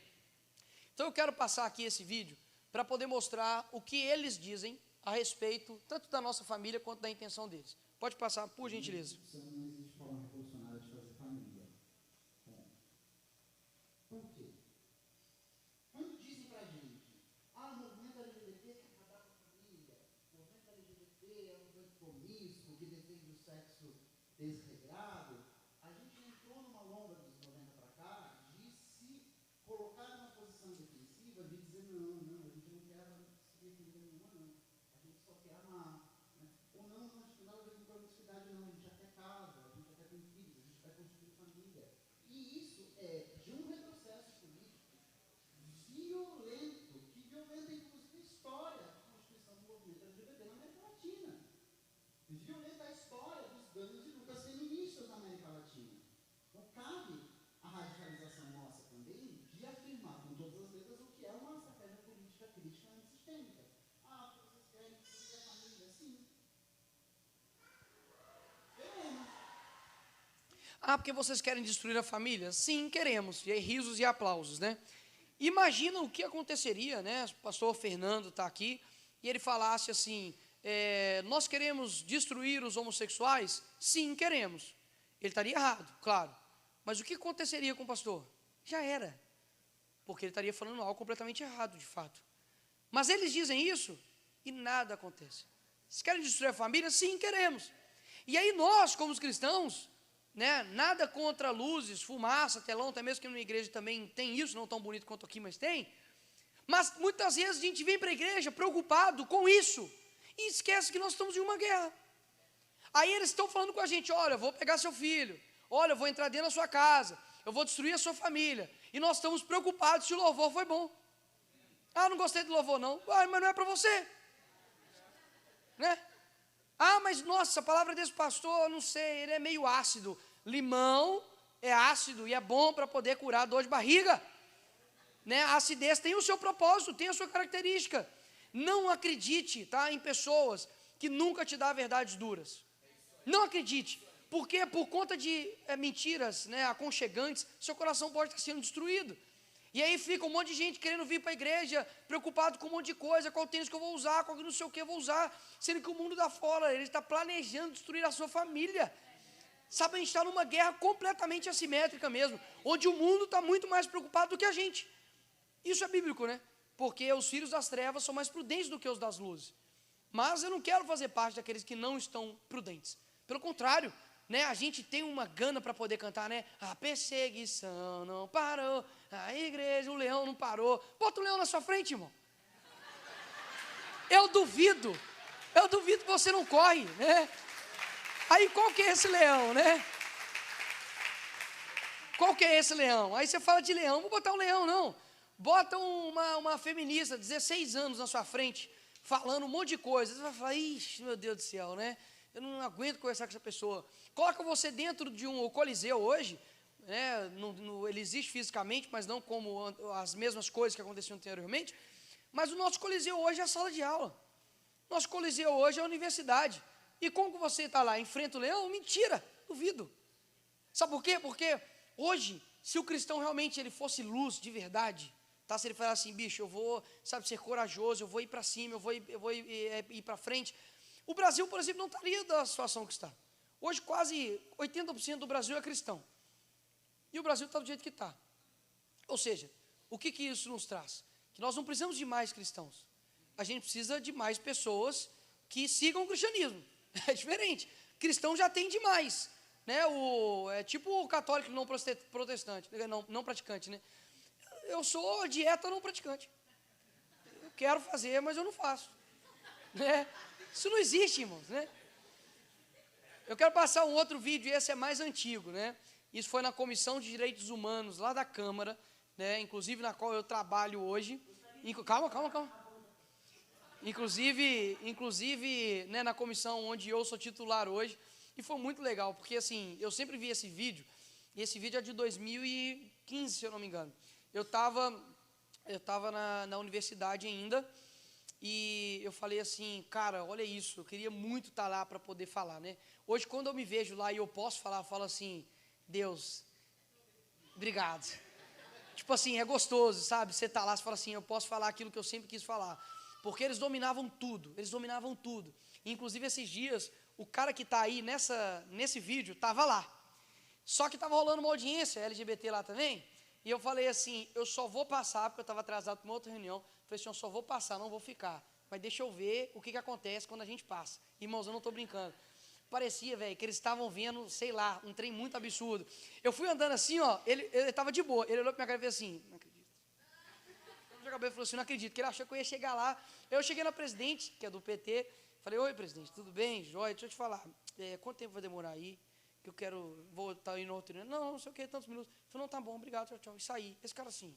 Então eu quero passar aqui esse vídeo para poder mostrar o que eles dizem a respeito, tanto da nossa família quanto da intenção deles. Pode passar, por gentileza. Não existe forma revolucionária de fazer família. Por quê? Quando dizem pra gente, o movimento LGBT quer acabar com a família, o movimento LGBT é um movimento promíscuo que defende o sexo desregrado, a gente entrou numa longa dos 90 para cá de se colocar numa posição defensiva de dizer não, a gente não quer se defender nenhuma, não. A gente só quer amar. Né? Ou não tem nada a ver com promiscuidade, não. A gente já quer casa, a gente já quer ter filhos, a gente vai construir família. E isso é de um retrocesso político violento, que violenta inclusive a história da constituição do movimento LGBT na América Latina. Violenta a história dos ganhos e lutas feministas na América Latina. Então, cabe a radicalização nossa também de afirmar com todas as letras o que é uma estratégia política crítica antissistêmica. Vocês querem destruir a família? Sim. Queremos. Porque vocês querem destruir a família? Sim, queremos. E aí, risos e aplausos, né? Imagina o que aconteceria, né? O pastor Fernando está aqui e ele falasse assim, nós queremos destruir os homossexuais? Sim, queremos. Ele estaria errado, claro. Mas o que aconteceria com o pastor? Já era. Porque ele estaria falando algo completamente errado, de fato. Mas eles dizem isso e nada acontece. Vocês querem destruir a família? Sim, queremos. E aí nós, como os cristãos, né, nada contra luzes, fumaça, telão, até mesmo que numa igreja também tem isso, não tão bonito quanto aqui, mas tem. Mas muitas vezes a gente vem para a igreja preocupado com isso e esquece que nós estamos em uma guerra. Aí eles estão falando com a gente, olha, eu vou pegar seu filho, olha, eu vou entrar dentro da sua casa, eu vou destruir a sua família. E nós estamos preocupados se o louvor foi bom. Não gostei do louvor não. Mas não é para você. Né? Mas nossa, a palavra desse pastor, não sei, ele é meio ácido. Limão é ácido e é bom para poder curar dor de barriga. Né? A acidez tem o seu propósito, tem a sua característica. Não acredite, tá, em pessoas que nunca te dão verdades duras. Não acredite. Porque por conta de mentiras, né, aconchegantes, seu coração pode estar sendo destruído. E aí fica um monte de gente querendo vir para a igreja, preocupado com um monte de coisa, qual tênis que eu vou usar, qual não sei o que eu vou usar, sendo que o mundo da fora, ele está planejando destruir a sua família. Sabe, a gente está numa guerra completamente assimétrica mesmo, onde o mundo está muito mais preocupado do que a gente. Isso é bíblico, né? Porque os filhos das trevas são mais prudentes do que os das luzes. Mas eu não quero fazer parte daqueles que não estão prudentes. Pelo contrário, né, a gente tem uma gana para poder cantar, né? A perseguição não parou, a igreja, o leão não parou. Bota o leão na sua frente, irmão. Eu duvido que você não corre, né? Aí qual que é esse leão, né? Qual que é esse leão? Aí você fala de leão, não vou botar um leão não. Bota uma feminista, 16 anos na sua frente, falando um monte de coisa. Você vai falar, ixi, meu Deus do céu, né? Eu não aguento conversar com essa pessoa. Coloca você dentro de um coliseu hoje, né? Ele existe fisicamente, mas não como as mesmas coisas que aconteciam anteriormente. Mas o nosso coliseu hoje é a sala de aula. Nosso coliseu hoje é a universidade. E como que você está lá? Enfrenta o leão? Mentira, duvido. Sabe por quê? Porque hoje, se o cristão realmente ele fosse luz de verdade, tá? Se ele falar assim, bicho, eu vou, sabe, ser corajoso, eu vou ir para cima, eu vou ir para frente. O Brasil, por exemplo, não estaria da situação que está. Hoje quase 80% do Brasil é cristão. E o Brasil está do jeito que está. Ou seja, o que isso nos traz? Que nós não precisamos de mais cristãos. A gente precisa de mais pessoas que sigam o cristianismo. É diferente. Cristão já tem demais. Né? É tipo o católico não protestante, não praticante. Né? Eu sou dieta não praticante. Eu quero fazer, mas eu não faço. Né? Isso não existe, irmãos, né? Eu quero passar um outro vídeo, e esse é mais antigo, né? Isso foi na Comissão de Direitos Humanos, lá da Câmara, né? Inclusive na qual eu trabalho hoje. Calma. Inclusive, né, na comissão onde eu sou titular hoje. E foi muito legal, porque assim, eu sempre vi esse vídeo, e esse vídeo é de 2015, 2015, se eu não me engano. Eu estava na universidade ainda, e eu falei assim, cara, olha isso, eu queria muito estar lá para poder falar, né? Hoje, quando eu me vejo lá e eu posso falar, eu falo assim, Deus, obrigado. Tipo assim, é gostoso, sabe? Você tá lá, você fala assim, eu posso falar aquilo que eu sempre quis falar. Porque eles dominavam tudo, eles dominavam tudo. Inclusive, esses dias, o cara que está aí nesse vídeo, estava lá. Só que estava rolando uma audiência LGBT lá também, e eu falei assim, eu só vou passar, porque eu estava atrasado para uma outra reunião, falei assim, eu só vou passar, não vou ficar. Mas deixa eu ver o que acontece quando a gente passa. Irmãos, eu não estou brincando. Parecia, velho, que eles estavam vendo, sei lá, um trem muito absurdo. Eu fui andando assim, ó, ele estava de boa, ele olhou para minha cara e fez assim, não acredito. Ele falou assim, não acredito, que ele achou que eu ia chegar lá. Eu cheguei na presidente, que é do PT, falei, oi, presidente, tudo bem? Joia, deixa eu te falar, quanto tempo vai demorar aí? Que eu quero, vou estar indo outro dia. Não sei o que, tantos minutos. Eu falei, não, tá bom, obrigado, tchau, tchau. E saí. Esse cara assim,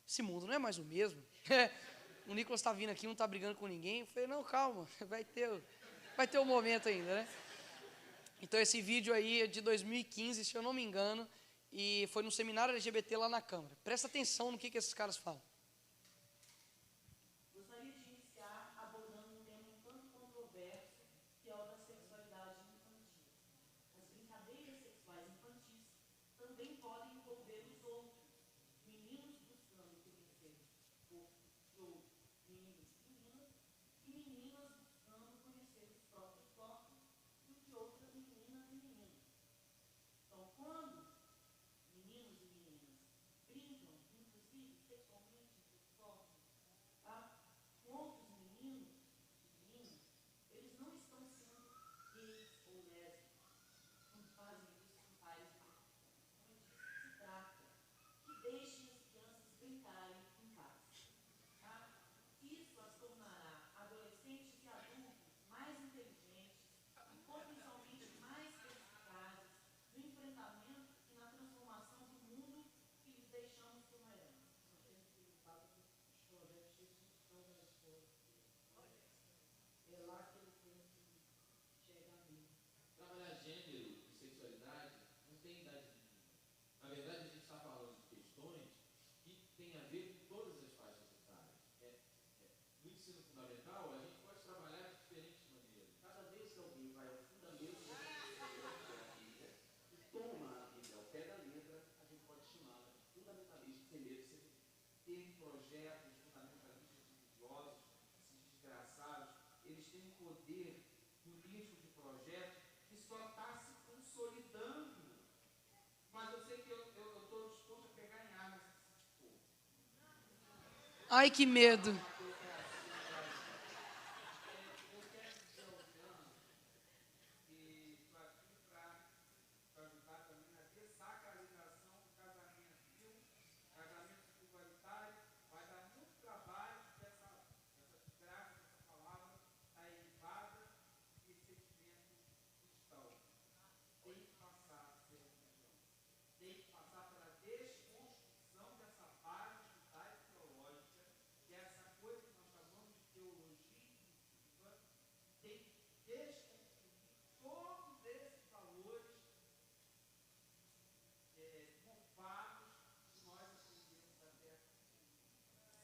esse mundo não é mais o mesmo. O Nicolas está vindo aqui, não está brigando com ninguém. Eu falei, não, calma, vai ter um momento ainda, né? Então, esse vídeo aí é de 2015, se eu não me engano, e foi no seminário LGBT lá na Câmara. Presta atenção no que esses caras falam. Gostaria de iniciar abordando um tema um tanto controverso, que é o da sexualidade infantil. As brincadeiras sexuais infantis também podem envolver os outros, meninos buscando conhecer o corpo de outros meninos e meninas, e meninas buscando conhecer os próprios corpos e o de outras meninas e meninos. Então, quando meninos e meninas brincam, inclusive sexualmente, entre os corpos, tá? Com outros meninos e meninas, eles não estão sendo gays ou lésbicos. Quando fazem isso com pais e mães. Não é disso que se trata. Que deixem as crianças brincarem em casa. Tá? Isso as tornará adolescentes e adultos mais inteligentes e potencialmente mais perspicazes no enfrentamento e na transformação do mundo que lhes deixamos como herança. É lá que ele tem que chegar mesmo. Trabalhar gênero e sexualidade não tem idade limite. Na verdade, a gente está falando de questões que têm a ver com todas as faixas etárias. No ensino fundamental, a gente pode trabalhar de diferentes maneiras. Cada vez que alguém vai ao fundamento da Bíblia e toma a Bíblia ao pé da letra, a gente pode chamá-la de fundamentalista, sem medo de ter projetos fundamentalistas religiosos, esses desgraçados, eles têm um poder político de projeto que só está se consolidando. Mas eu sei que eu estou disposto a pegar em armas se for. Ai, que medo. E estou aqui para ajudar também na dessacralização do casamento, viu? Casamento igualitário vai dar muito trabalho porque essa desgraça, essa palavra está elevada e esse sentimento cristão. Tem que passar a ser religião. Tem que passar pela desconstrução dessa base judaico-teológica, que é essa coisa que nós chamamos de teologia inclusiva, tem que desconstruir todos esses valores mofados que nós aprendemos até aqui.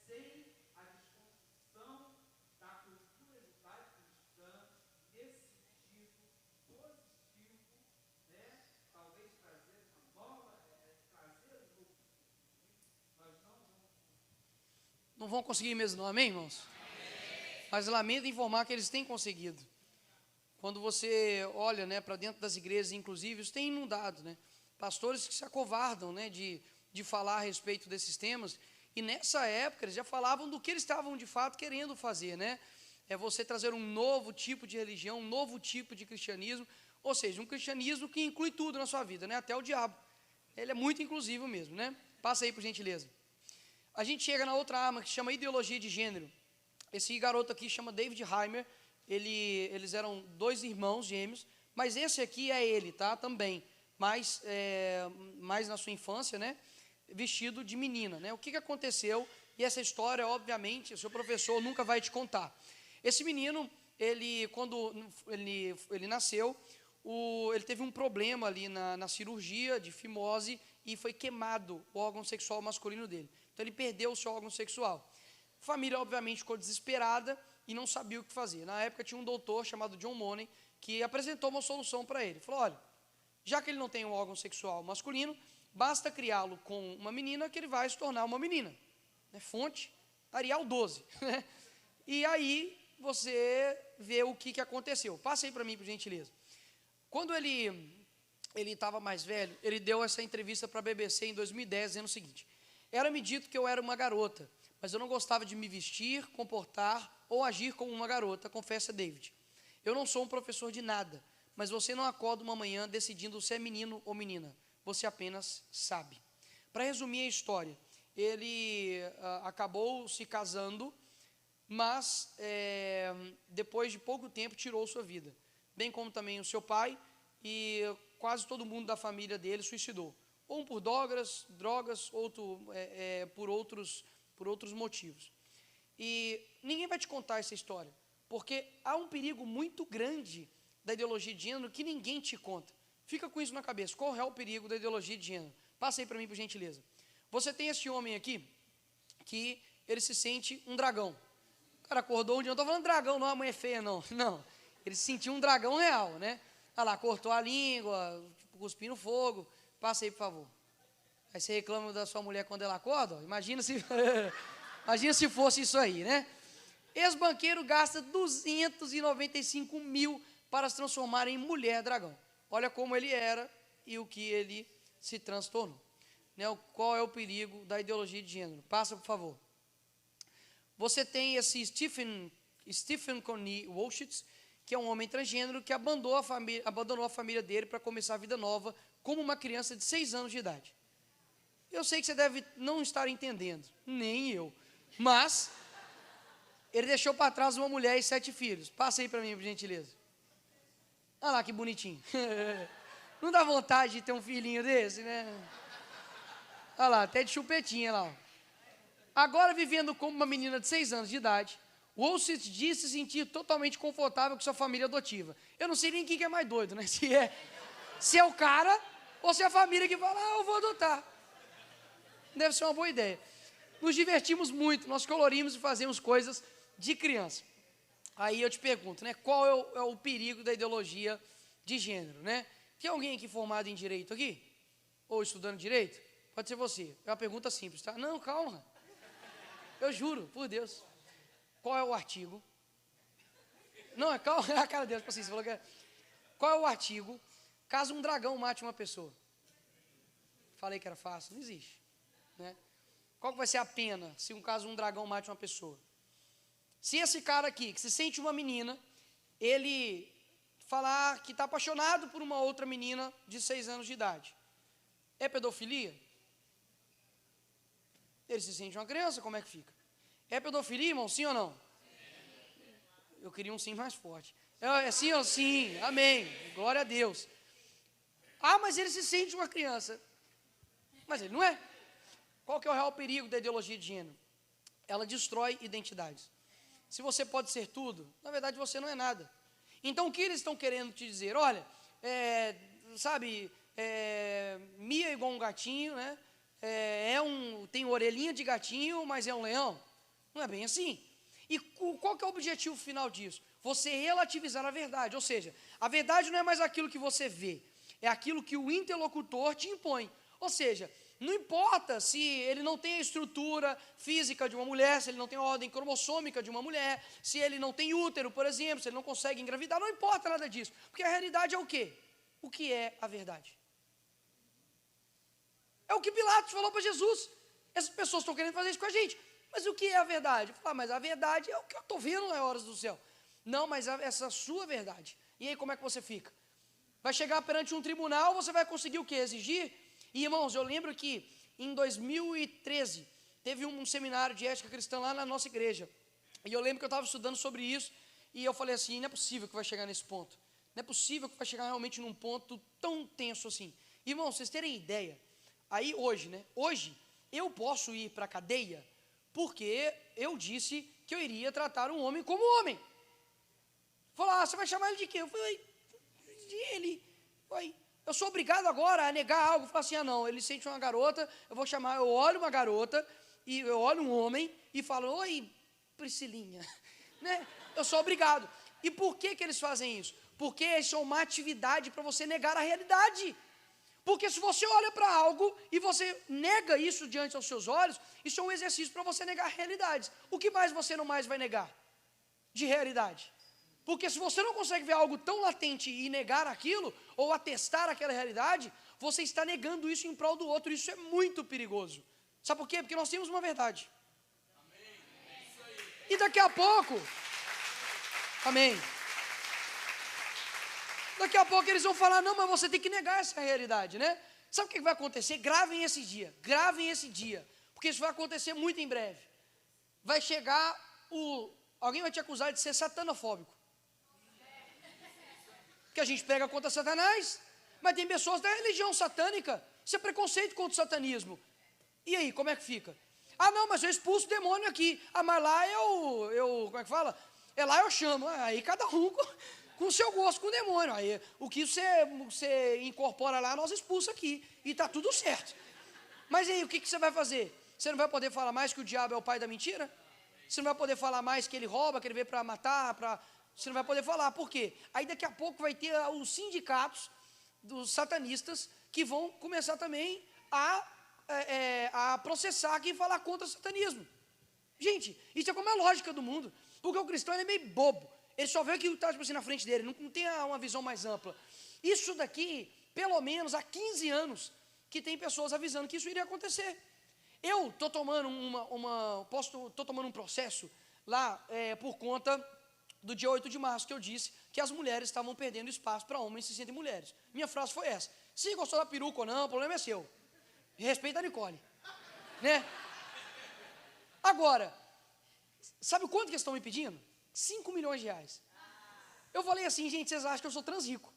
Sem a desconstrução da cultura judaico-cristã, nesse sentido positivo, né? Talvez trazer uma nova, trazer um novo sentido, nós não vamos. Não vão conseguir mesmo não, amém, irmãos? Mas lamento informar que eles têm conseguido. Quando você olha, né, para dentro das igrejas, inclusive, isso tem inundado, né? Pastores que se acovardam, né, de falar a respeito desses temas. E nessa época eles já falavam do que eles estavam de fato querendo fazer, né? É você trazer um novo tipo de religião, um novo tipo de cristianismo, ou seja, um cristianismo que inclui tudo na sua vida, né? Até o diabo. Ele é muito inclusivo mesmo, né? Passa aí, por gentileza. A gente chega na outra arma que se chama ideologia de gênero. Esse garoto aqui chama David Heimer. Eles eram dois irmãos gêmeos, mas esse aqui é ele, tá? Também, mais na sua infância, né? Vestido de menina, né? O que aconteceu? E essa história, obviamente, o seu professor nunca vai te contar. Esse menino, quando ele nasceu, ele teve um problema ali na cirurgia de fimose e foi queimado o órgão sexual masculino dele. Então ele perdeu o seu órgão sexual. A família, obviamente, ficou desesperada e não sabia o que fazer. Na época tinha um doutor chamado John Money que apresentou uma solução para ele. Falou, olha, já que ele não tem um órgão sexual masculino, basta criá-lo com uma menina que ele vai se tornar uma menina. Fonte, Arial 12. E aí você vê o que aconteceu. Passa aí para mim, por gentileza. Quando ele estava mais velho, ele deu essa entrevista para a BBC em 2010, dizendo o seguinte: era-me dito que eu era uma garota, mas eu não gostava de me vestir, comportar ou agir como uma garota, confessa David. Eu não sou um professor de nada, mas você não acorda uma manhã decidindo se é menino ou menina, você apenas sabe. Para resumir a história, ele acabou se casando, mas depois de pouco tempo tirou sua vida, bem como também o seu pai, e quase todo mundo da família dele suicidou, um por drogas, outro por outros motivos. E ninguém vai te contar essa história, porque há um perigo muito grande da ideologia de gênero que ninguém te conta. Fica com isso na cabeça, qual é o perigo da ideologia de gênero? Passa aí para mim, por gentileza. Você tem esse homem aqui, que ele se sente um dragão. O cara acordou um dia, não estou falando dragão, não, a mãe é feia, não. Não, ele se sentiu um dragão real, né? Olha lá, cortou a língua, cuspindo fogo. Passa aí, por favor. Aí você reclama da sua mulher quando ela acorda? Imagina se fosse isso aí, né? Ex-banqueiro gasta 295 mil para se transformar em mulher dragão. Olha como ele era e o que ele se transtornou. Né? Qual é o perigo da ideologia de gênero? Passa, por favor. Você tem esse Stephen Connie Wolschitz, que é um homem transgênero que abandonou a família dele para começar a vida nova como uma criança de 6 anos de idade. Eu sei que você deve não estar entendendo, nem eu, mas ele deixou para trás uma mulher e 7 filhos. Passa aí para mim, por gentileza. Olha lá que bonitinho. Não dá vontade de ter um filhinho desse, né? Olha lá, até de chupetinha lá. Ó. Agora, vivendo como uma menina de 6 anos de idade, Wolschitz diz se sentir totalmente confortável com sua família adotiva. Eu não sei nem quem que é mais doido, né? Se é o cara ou se é a família que fala, eu vou adotar. Deve ser uma boa ideia. Nos divertimos muito, nós colorimos e fazemos coisas de criança. Aí eu te pergunto, né? Qual é o perigo da ideologia de gênero, né? Tem alguém aqui formado em direito aqui? Ou estudando direito? Pode ser você. É uma pergunta simples, tá? Não, calma. Eu juro, por Deus. Qual é o artigo? Não, calma, a cara dele, você falou que é. Qual é o artigo caso um dragão mate uma pessoa? Falei que era fácil, não existe. Né? Qual que vai ser a pena se um dragão mate uma pessoa? Se esse cara aqui, que se sente uma menina, ele falar que está apaixonado por uma outra menina de 6 anos de idade, é pedofilia? Ele se sente uma criança, como é que fica? É pedofilia, irmão? Sim ou não? Eu queria um sim mais forte. É sim ou sim? Amém. Glória a Deus. Ah, mas ele se sente uma criança. Mas ele não é. Qual que é o real perigo da ideologia de gênero? Ela destrói identidades. Se você pode ser tudo, na verdade você não é nada. Então o que eles estão querendo te dizer? Olha, Mia é igual um gatinho, né? Tem orelhinha de gatinho, mas é um leão. Não é bem assim. E qual que é o objetivo final disso? Você relativizar a verdade. Ou seja, a verdade não é mais aquilo que você vê, é aquilo que o interlocutor te impõe. Ou seja, não importa se ele não tem a estrutura física de uma mulher, se ele não tem a ordem cromossômica de uma mulher, se ele não tem útero, por exemplo, se ele não consegue engravidar, não importa nada disso. Porque a realidade é o quê? O que é a verdade? É o que Pilatos falou para Jesus. Essas pessoas estão querendo fazer isso com a gente. Mas o que é a verdade? Mas a verdade é o que eu estou vendo nas horas do céu. Não, mas essa sua verdade. E aí como é que você fica? Vai chegar perante um tribunal, você vai conseguir o quê? Exigir? E irmãos, eu lembro que em 2013 teve um seminário de ética cristã lá na nossa igreja. E eu lembro que eu estava estudando sobre isso e eu falei assim, não é possível que vai chegar nesse ponto. Não é possível que vai chegar realmente num ponto tão tenso assim. Irmãos, vocês terem ideia, aí hoje, né? Hoje eu posso ir para a cadeia porque eu disse que eu iria tratar um homem como homem. Falou, você vai chamar ele de quê? Eu falei, de ele. Eu sou obrigado agora a negar algo, falar assim, não, ele sente uma garota, eu olho uma garota, e eu olho um homem, e falo, oi, Priscilinha, né? Eu sou obrigado. E por que eles fazem isso? Porque isso é uma atividade para você negar a realidade. Porque se você olha para algo e você nega isso diante dos seus olhos, isso é um exercício para você negar realidades. O que mais você não mais vai negar de realidade? Porque se você não consegue ver algo tão latente e negar aquilo, ou atestar aquela realidade, você está negando isso em prol do outro. Isso é muito perigoso. Sabe por quê? Porque nós temos uma verdade. E daqui a pouco, amém. Daqui a pouco eles vão falar, não, mas você tem que negar essa realidade, né? Sabe o que vai acontecer? Gravem esse dia, porque isso vai acontecer muito em breve. Vai chegar, alguém vai te acusar de ser satanofóbico. Que a gente pega contra Satanás, mas tem pessoas da religião satânica, isso é preconceito contra o satanismo. E aí, como é que fica? Ah, não, mas eu expulso o demônio aqui. Ah, mas lá como é que fala? Lá eu chamo. Aí cada um com o seu gosto com o demônio. Aí o que você incorpora lá, nós expulsa aqui. E está tudo certo. Mas aí, o que você vai fazer? Você não vai poder falar mais que o diabo é o pai da mentira? Você não vai poder falar mais que ele rouba, que ele veio para matar, Você não vai poder falar. Por quê? Aí daqui a pouco vai ter os sindicatos dos satanistas que vão começar também a processar quem falar contra o satanismo. Gente, isso é como a lógica do mundo. Porque o cristão ele é meio bobo. Ele só vê o que está tipo assim, na frente dele, não tem uma visão mais ampla. Isso daqui, pelo menos há 15 anos, que tem pessoas avisando que isso iria acontecer. Eu estou tomando estou tomando um processo lá por conta do dia 8 de março, que eu disse que as mulheres estavam perdendo espaço para homens se sentem mulheres. Minha frase foi essa: se gostou da peruca ou não, o problema é seu. Respeita a Nicole, né? Agora, sabe quanto que eles estão me pedindo? 5 milhões de reais. Eu falei assim, gente, vocês acham que eu sou transrico?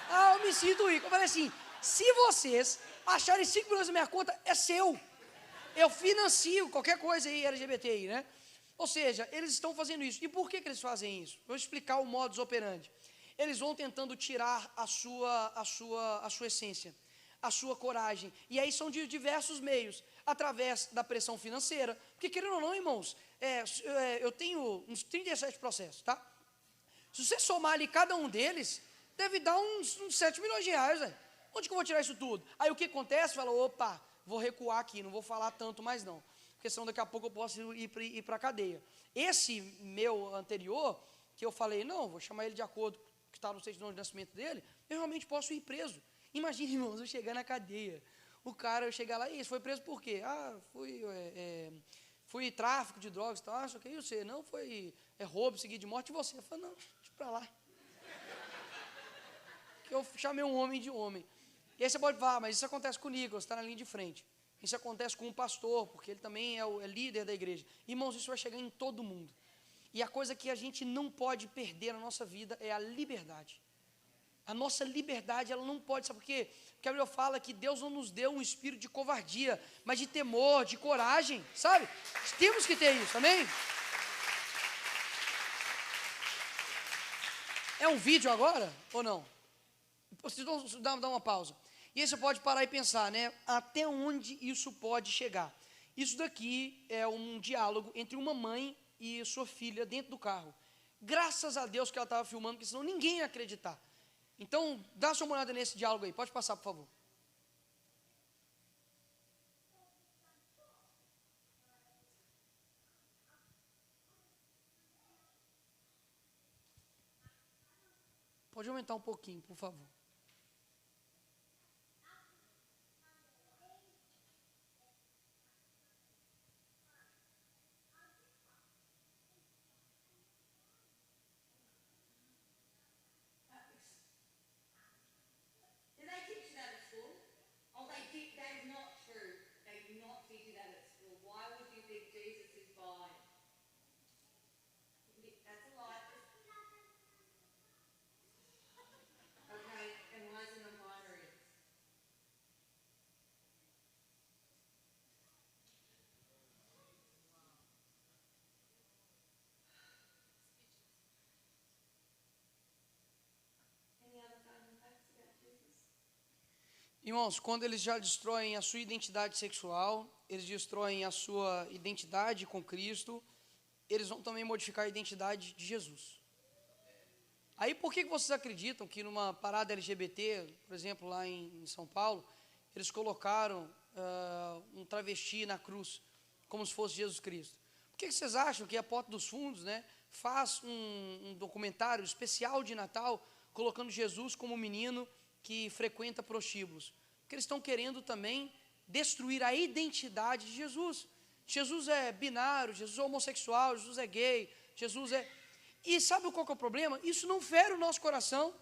Ah, eu me sinto rico. Eu falei assim, se vocês acharem 5 milhões na minha conta, é seu. Eu financio qualquer coisa aí, LGBTI, né? Ou seja, eles estão fazendo isso. E por que eles fazem isso? Vou explicar o modus operandi. Eles vão tentando tirar a sua essência, a sua coragem. E aí são de diversos meios, através da pressão financeira. Porque, querendo ou não, irmãos, eu tenho uns 37 processos, tá? Se você somar ali cada um deles, deve dar uns 7 milhões de reais, velho. Onde que eu vou tirar isso tudo? Aí o que acontece? Fala, opa, vou recuar aqui, não vou falar tanto mais não. Porque senão daqui a pouco eu posso ir para a cadeia. Esse meu anterior, que eu falei, não, vou chamar ele de acordo com o que está no certidão de nascimento dele, eu realmente posso ir preso. Imagina, irmãos, eu chegar na cadeia, o cara, eu chegar lá, e foi preso por quê? Ah, fui tráfico de drogas e tal, acho que isso você, não, foi roubo, seguido de morte, e você? Eu falei, não, deixa para lá. Que eu chamei um homem de homem. E aí você pode falar, mas isso acontece com o Nicolas, está na linha de frente. Isso acontece com um pastor, porque ele também é líder da igreja. Irmãos, isso vai chegar em todo mundo. E a coisa que a gente não pode perder na nossa vida é a liberdade. A nossa liberdade, ela não pode, sabe por quê? Porque a Bíblia fala que Deus não nos deu um espírito de covardia, mas de temor, de coragem, sabe? Temos que ter isso, amém? É um vídeo agora, ou não? Vocês vão dar uma pausa. E aí você pode parar e pensar, né? Até onde isso pode chegar? Isso daqui é um diálogo entre uma mãe e sua filha dentro do carro. Graças a Deus que ela estava filmando, porque senão ninguém ia acreditar. Então, dá sua olhada nesse diálogo aí. Pode passar, por favor. Pode aumentar um pouquinho, por favor. Do they teach that at school? Oh, that is not true. They do not teach you that at school. Why would you think Jesus is fine? That's a lie. Okay. Irmãos, quando eles já destroem a sua identidade sexual, eles destroem a sua identidade com Cristo, eles vão também modificar a identidade de Jesus. Aí por que vocês acreditam que numa parada LGBT, por exemplo, lá em São Paulo, eles colocaram um travesti na cruz, como se fosse Jesus Cristo? Por que vocês acham que a Porta dos Fundos, né, faz um documentário especial de Natal, colocando Jesus como um menino que frequenta prostíbulos? Porque eles estão querendo também destruir a identidade de Jesus. Jesus é binário, Jesus é homossexual, Jesus é gay, Jesus é... E sabe qual que é o problema? Isso não fere o nosso coração.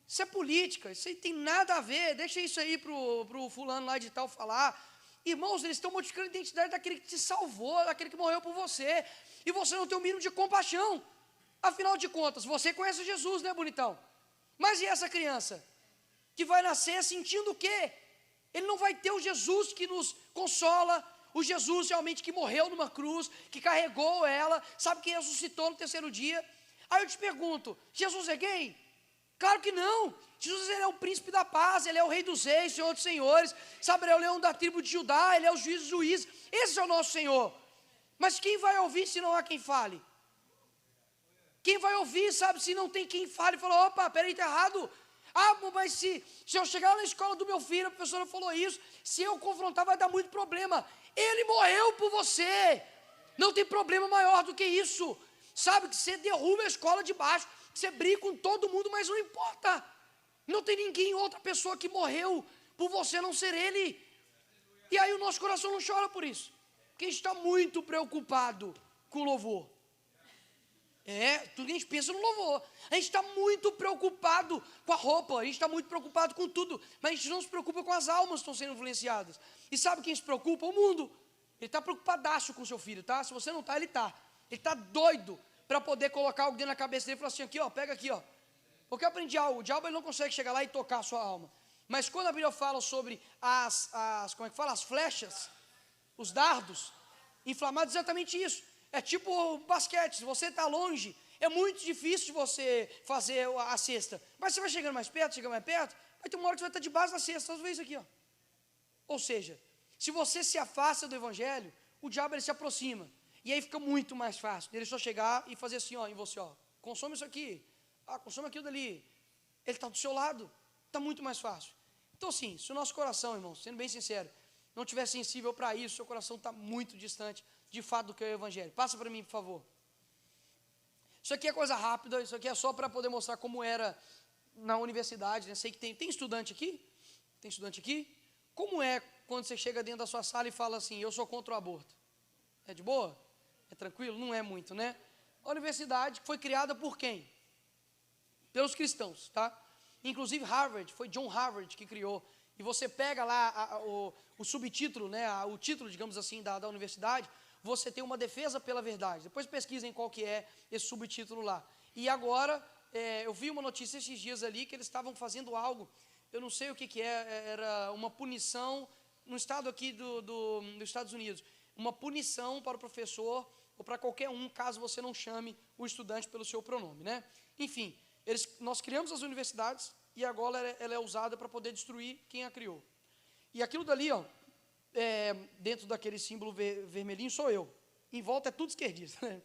Isso é política, isso aí tem nada a ver. Deixa isso aí pro fulano lá de tal falar. Irmãos, eles estão modificando a identidade daquele que te salvou, daquele que morreu por você. E você não tem o mínimo de compaixão. Afinal de contas, você conhece Jesus, né, bonitão? Mas e essa criança? Que vai nascer sentindo o quê? Ele não vai ter o Jesus que nos consola, o Jesus realmente que morreu numa cruz, que carregou ela, sabe, que ressuscitou no terceiro dia. Aí eu te pergunto, Jesus é gay? Claro que não. Jesus, ele é o príncipe da paz, ele é o rei dos reis, senhor dos senhores, sabe, ele é o leão da tribo de Judá, ele é o juiz dos juízes. Esse é o nosso Senhor. Mas quem vai ouvir se não há quem fale? Quem vai ouvir, sabe, se não tem quem fale e fala, opa, peraí, está errado. Ah, mas se eu chegar na escola do meu filho, a professora falou isso, se eu confrontar vai dar muito problema. Ele morreu por você. Não tem problema maior do que isso. Sabe, que você derruba a escola de baixo, que você briga com todo mundo, mas não importa. Não tem ninguém, outra pessoa que morreu por você a não ser ele. E aí o nosso coração não chora por isso. Porque a gente está muito preocupado com o louvor. Tudo que a gente pensa no louvor. A gente está muito preocupado com a roupa, a gente está muito preocupado com tudo, mas a gente não se preocupa com as almas que estão sendo influenciadas. E sabe quem se preocupa? O mundo. Ele está preocupadaço com o seu filho, tá? Se você não está, ele está. Ele está doido para poder colocar algo dentro da cabeça dele e falar assim, aqui, ó, pega aqui, ó. Porque eu aprendi algo, o diabo ele não consegue chegar lá e tocar a sua alma. Mas quando a Bíblia fala sobre como é que fala? As flechas, os dardos, inflamados, exatamente isso. É tipo basquete, se você está longe, é muito difícil de você fazer a cesta. Mas você vai chegando mais perto, vai ter uma hora que você vai estar debaixo da cesta, às vezes aqui, ó. Ou seja, se você se afasta do Evangelho, o diabo ele se aproxima. E aí fica muito mais fácil dele só chegar e fazer assim, ó, em você, ó, consome isso aqui, consome aquilo dali. Ele está do seu lado, está muito mais fácil. Então assim, se o nosso coração, irmãos, sendo bem sincero, não estiver sensível para isso, seu coração está muito distante de fato do que é o Evangelho. Passa para mim, por favor. Isso aqui é coisa rápida, isso aqui é só para poder mostrar como era na universidade, né? Sei que tem estudante aqui? Tem estudante aqui? Como é quando você chega dentro da sua sala e fala assim, eu sou contra o aborto? É de boa? É tranquilo? Não é muito, né? A universidade foi criada por quem? Pelos cristãos, tá? Inclusive Harvard, foi John Harvard que criou. E você pega lá o subtítulo, né? O título, digamos assim, da universidade, você tem uma defesa pela verdade. Depois pesquisem qual que é esse subtítulo lá. E agora, eu vi uma notícia esses dias ali que eles estavam fazendo algo, eu não sei o que era uma punição no estado aqui dos Estados Unidos, uma punição para o professor ou para qualquer um, caso você não chame o estudante pelo seu pronome, né? Enfim, nós criamos as universidades e agora ela é usada para poder destruir quem a criou. E aquilo dali, ó, dentro daquele símbolo vermelhinho sou eu. Em volta é tudo esquerdista, né?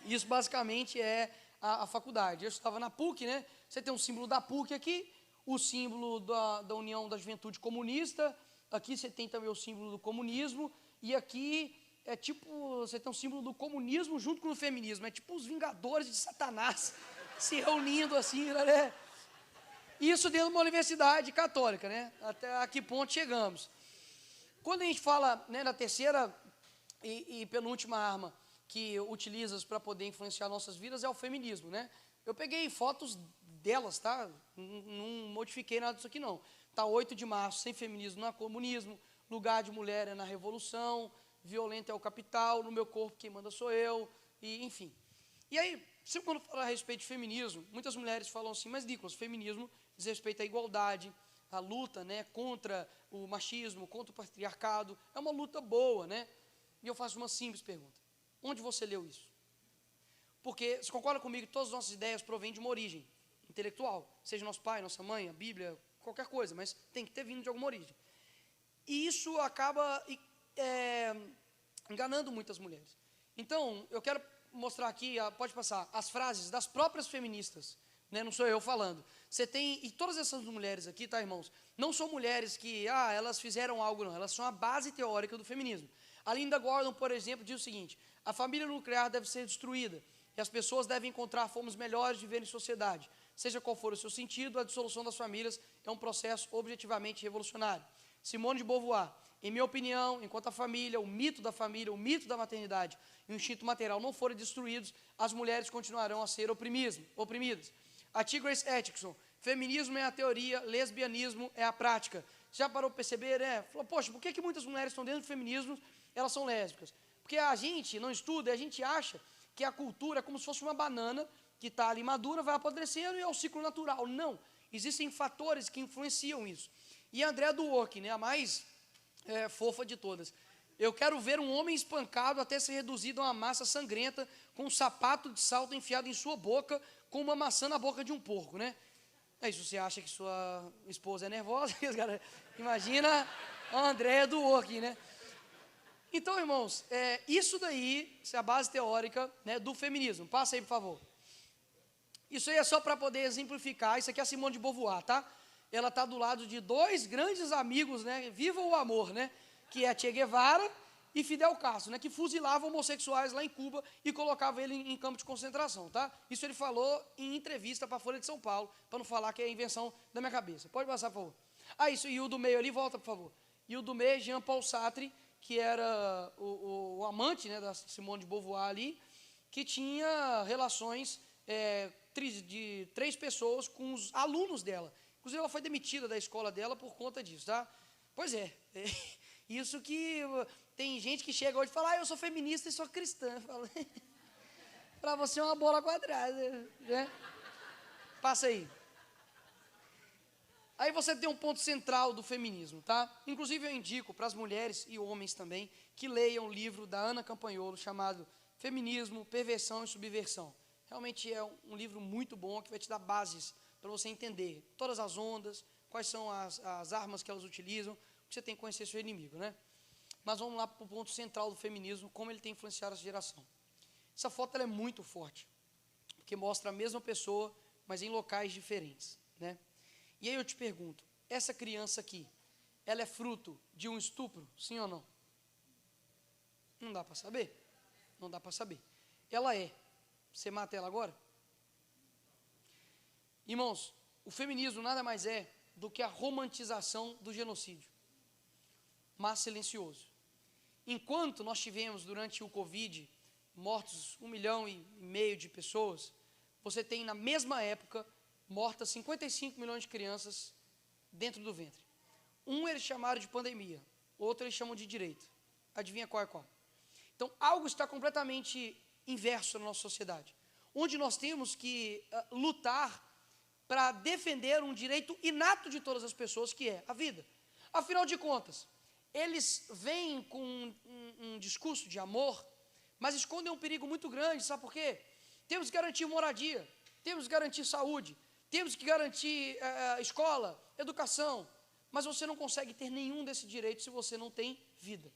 Isso basicamente é a faculdade. Eu estava na PUC, né? Você tem um símbolo da PUC aqui, o símbolo da União da Juventude Comunista, aqui você tem também o símbolo do comunismo, e aqui é tipo, você tem um símbolo do comunismo junto com o feminismo, é tipo os Vingadores de Satanás se reunindo assim, né? Isso dentro de uma universidade católica, né? Até a que ponto chegamos. Quando a gente fala, né, na terceira e penúltima arma que utilizas para poder influenciar nossas vidas é o feminismo, né? Eu peguei fotos delas, tá? Não modifiquei nada disso aqui, não. Tá 8 de março, sem feminismo não há comunismo, lugar de mulher é na revolução, violento é o capital, no meu corpo quem manda sou eu, e enfim. E aí, sempre quando falo a respeito de feminismo, muitas mulheres falam assim, mas Nicolas, feminismo diz respeito à igualdade, à luta, né, contra o machismo, contra o patriarcado, é uma luta boa, né? E eu faço uma simples pergunta, onde você leu isso? Porque, você concorda comigo que todas as nossas ideias provêm de uma origem intelectual, seja nosso pai, nossa mãe, a Bíblia, qualquer coisa, mas tem que ter vindo de alguma origem. E isso acaba enganando muitas mulheres. Então, eu quero mostrar aqui, pode passar, as frases das próprias feministas, né? Não sou eu falando. Você tem, e todas essas mulheres aqui, tá, irmãos, não são mulheres que, elas fizeram algo, não, elas são a base teórica do feminismo. A Linda Gordon, por exemplo, diz o seguinte: a família nuclear deve ser destruída e as pessoas devem encontrar formas melhores de viver em sociedade. Seja qual for o seu sentido, a dissolução das famílias é um processo objetivamente revolucionário. Simone de Beauvoir: em minha opinião, enquanto a família, o mito da maternidade e o instinto material não forem destruídos, as mulheres continuarão a ser oprimidas. A T. Grace Atkinson: feminismo é a teoria, lesbianismo é a prática. Já parou para perceber, Falou, poxa, por que muitas mulheres estão dentro do feminismo, elas são lésbicas? Porque a gente não estuda, a gente acha que a cultura é como se fosse uma banana que está ali madura, vai apodrecendo e é o ciclo natural. Não, existem fatores que influenciam isso. E a Andrea Dworkin, né, a mais fofa de todas: eu quero ver um homem espancado até ser reduzido a uma massa sangrenta com um sapato de salto enfiado em sua boca com uma maçã na boca de um porco, né? Aí, se você acha que sua esposa é nervosa, imagina a Andrea Dworkin, né? Então, irmãos, isso daí é a base teórica, né, do feminismo. Passa aí, por favor. Isso aí é só para poder exemplificar. Isso aqui é a Simone de Beauvoir, tá? Ela está do lado de dois grandes amigos, né? Viva o amor, né? Que é Che Guevara e Fidel Castro, né? Que fuzilavam homossexuais lá em Cuba e colocavam ele em campo de concentração, tá? Isso ele falou em entrevista para a Folha de São Paulo, para não falar que é invenção da minha cabeça. Pode passar, por favor. Isso, e o do meio ali, volta, por favor. E o do meio, Jean-Paul Sartre, que era o amante, né, da Simone de Beauvoir ali, que tinha relações de 3 pessoas com os alunos dela. Inclusive, ela foi demitida da escola dela por conta disso, tá? Pois é. Isso que tem gente que chega hoje e fala: eu sou feminista e sou cristã. Para você é uma bola quadrada, né? Passa aí. Aí você tem um ponto central do feminismo, tá? Inclusive eu indico para as mulheres e homens também que leiam o livro da Ana Campanholo chamado Feminismo, Perversão e Subversão. Realmente é um livro muito bom que vai te dar bases para você entender todas as ondas, quais são as armas que elas utilizam, porque você tem que conhecer seu inimigo, né? Mas vamos lá para o ponto central do feminismo, como ele tem influenciado essa geração. Essa foto ela é muito forte, porque mostra a mesma pessoa, mas em locais diferentes, né? E aí eu te pergunto, essa criança aqui, ela é fruto de um estupro, sim ou não? Não dá para saber? Não dá para saber. Ela é. Você mata ela agora? Irmãos, o feminismo nada mais é do que a romantização do genocídio, mas silencioso. Enquanto nós tivemos durante o Covid mortos 1,5 milhão de pessoas, você tem na mesma época mortas 55 milhões de crianças dentro do ventre. Um eles chamaram de pandemia, outro eles chamam de direito. Adivinha qual é qual? Então, algo está completamente inverso na nossa sociedade, onde nós temos que lutar para defender um direito inato de todas as pessoas, que é a vida. Afinal de contas, eles vêm com um discurso de amor, mas escondem um perigo muito grande, sabe por quê? Temos que garantir moradia, temos que garantir saúde, temos que garantir escola, educação, mas você não consegue ter nenhum desses direitos se você não tem vida.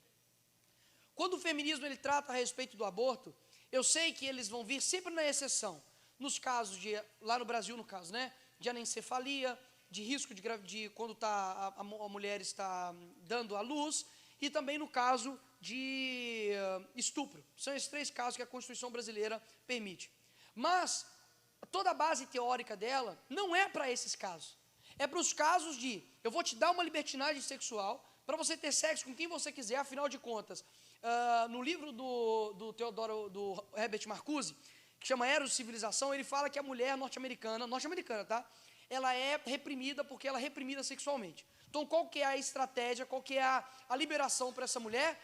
Quando o feminismo ele trata a respeito do aborto, eu sei que eles vão vir sempre na exceção, nos casos lá no Brasil, no caso, né, de anencefalia, de risco de quando a mulher está dando à luz, e também no caso de estupro. São esses 3 casos que a Constituição brasileira permite. Mas toda a base teórica dela não é para esses casos. É para os casos de, eu vou te dar uma libertinagem sexual para você ter sexo com quem você quiser, afinal de contas. No livro do Herbert Marcuse, que chama Eros e Civilização, ele fala que a mulher norte-americana, tá? Ela é reprimida porque ela é reprimida sexualmente. Então, qual que é a estratégia, qual que é a liberação para essa mulher?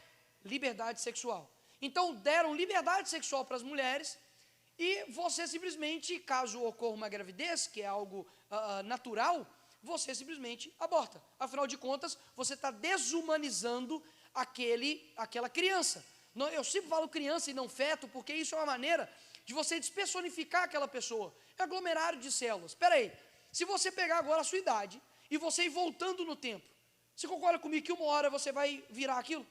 Liberdade sexual. Então, deram liberdade sexual para as mulheres e você simplesmente, caso ocorra uma gravidez, que é algo natural, você simplesmente aborta. Afinal de contas, você está desumanizando aquela criança. Eu sempre falo criança e não feto, porque isso é uma maneira de você despersonificar aquela pessoa. É aglomerado de células. Espera aí, se você pegar agora a sua idade e você ir voltando no tempo. Você concorda comigo que uma hora você vai virar aquilo?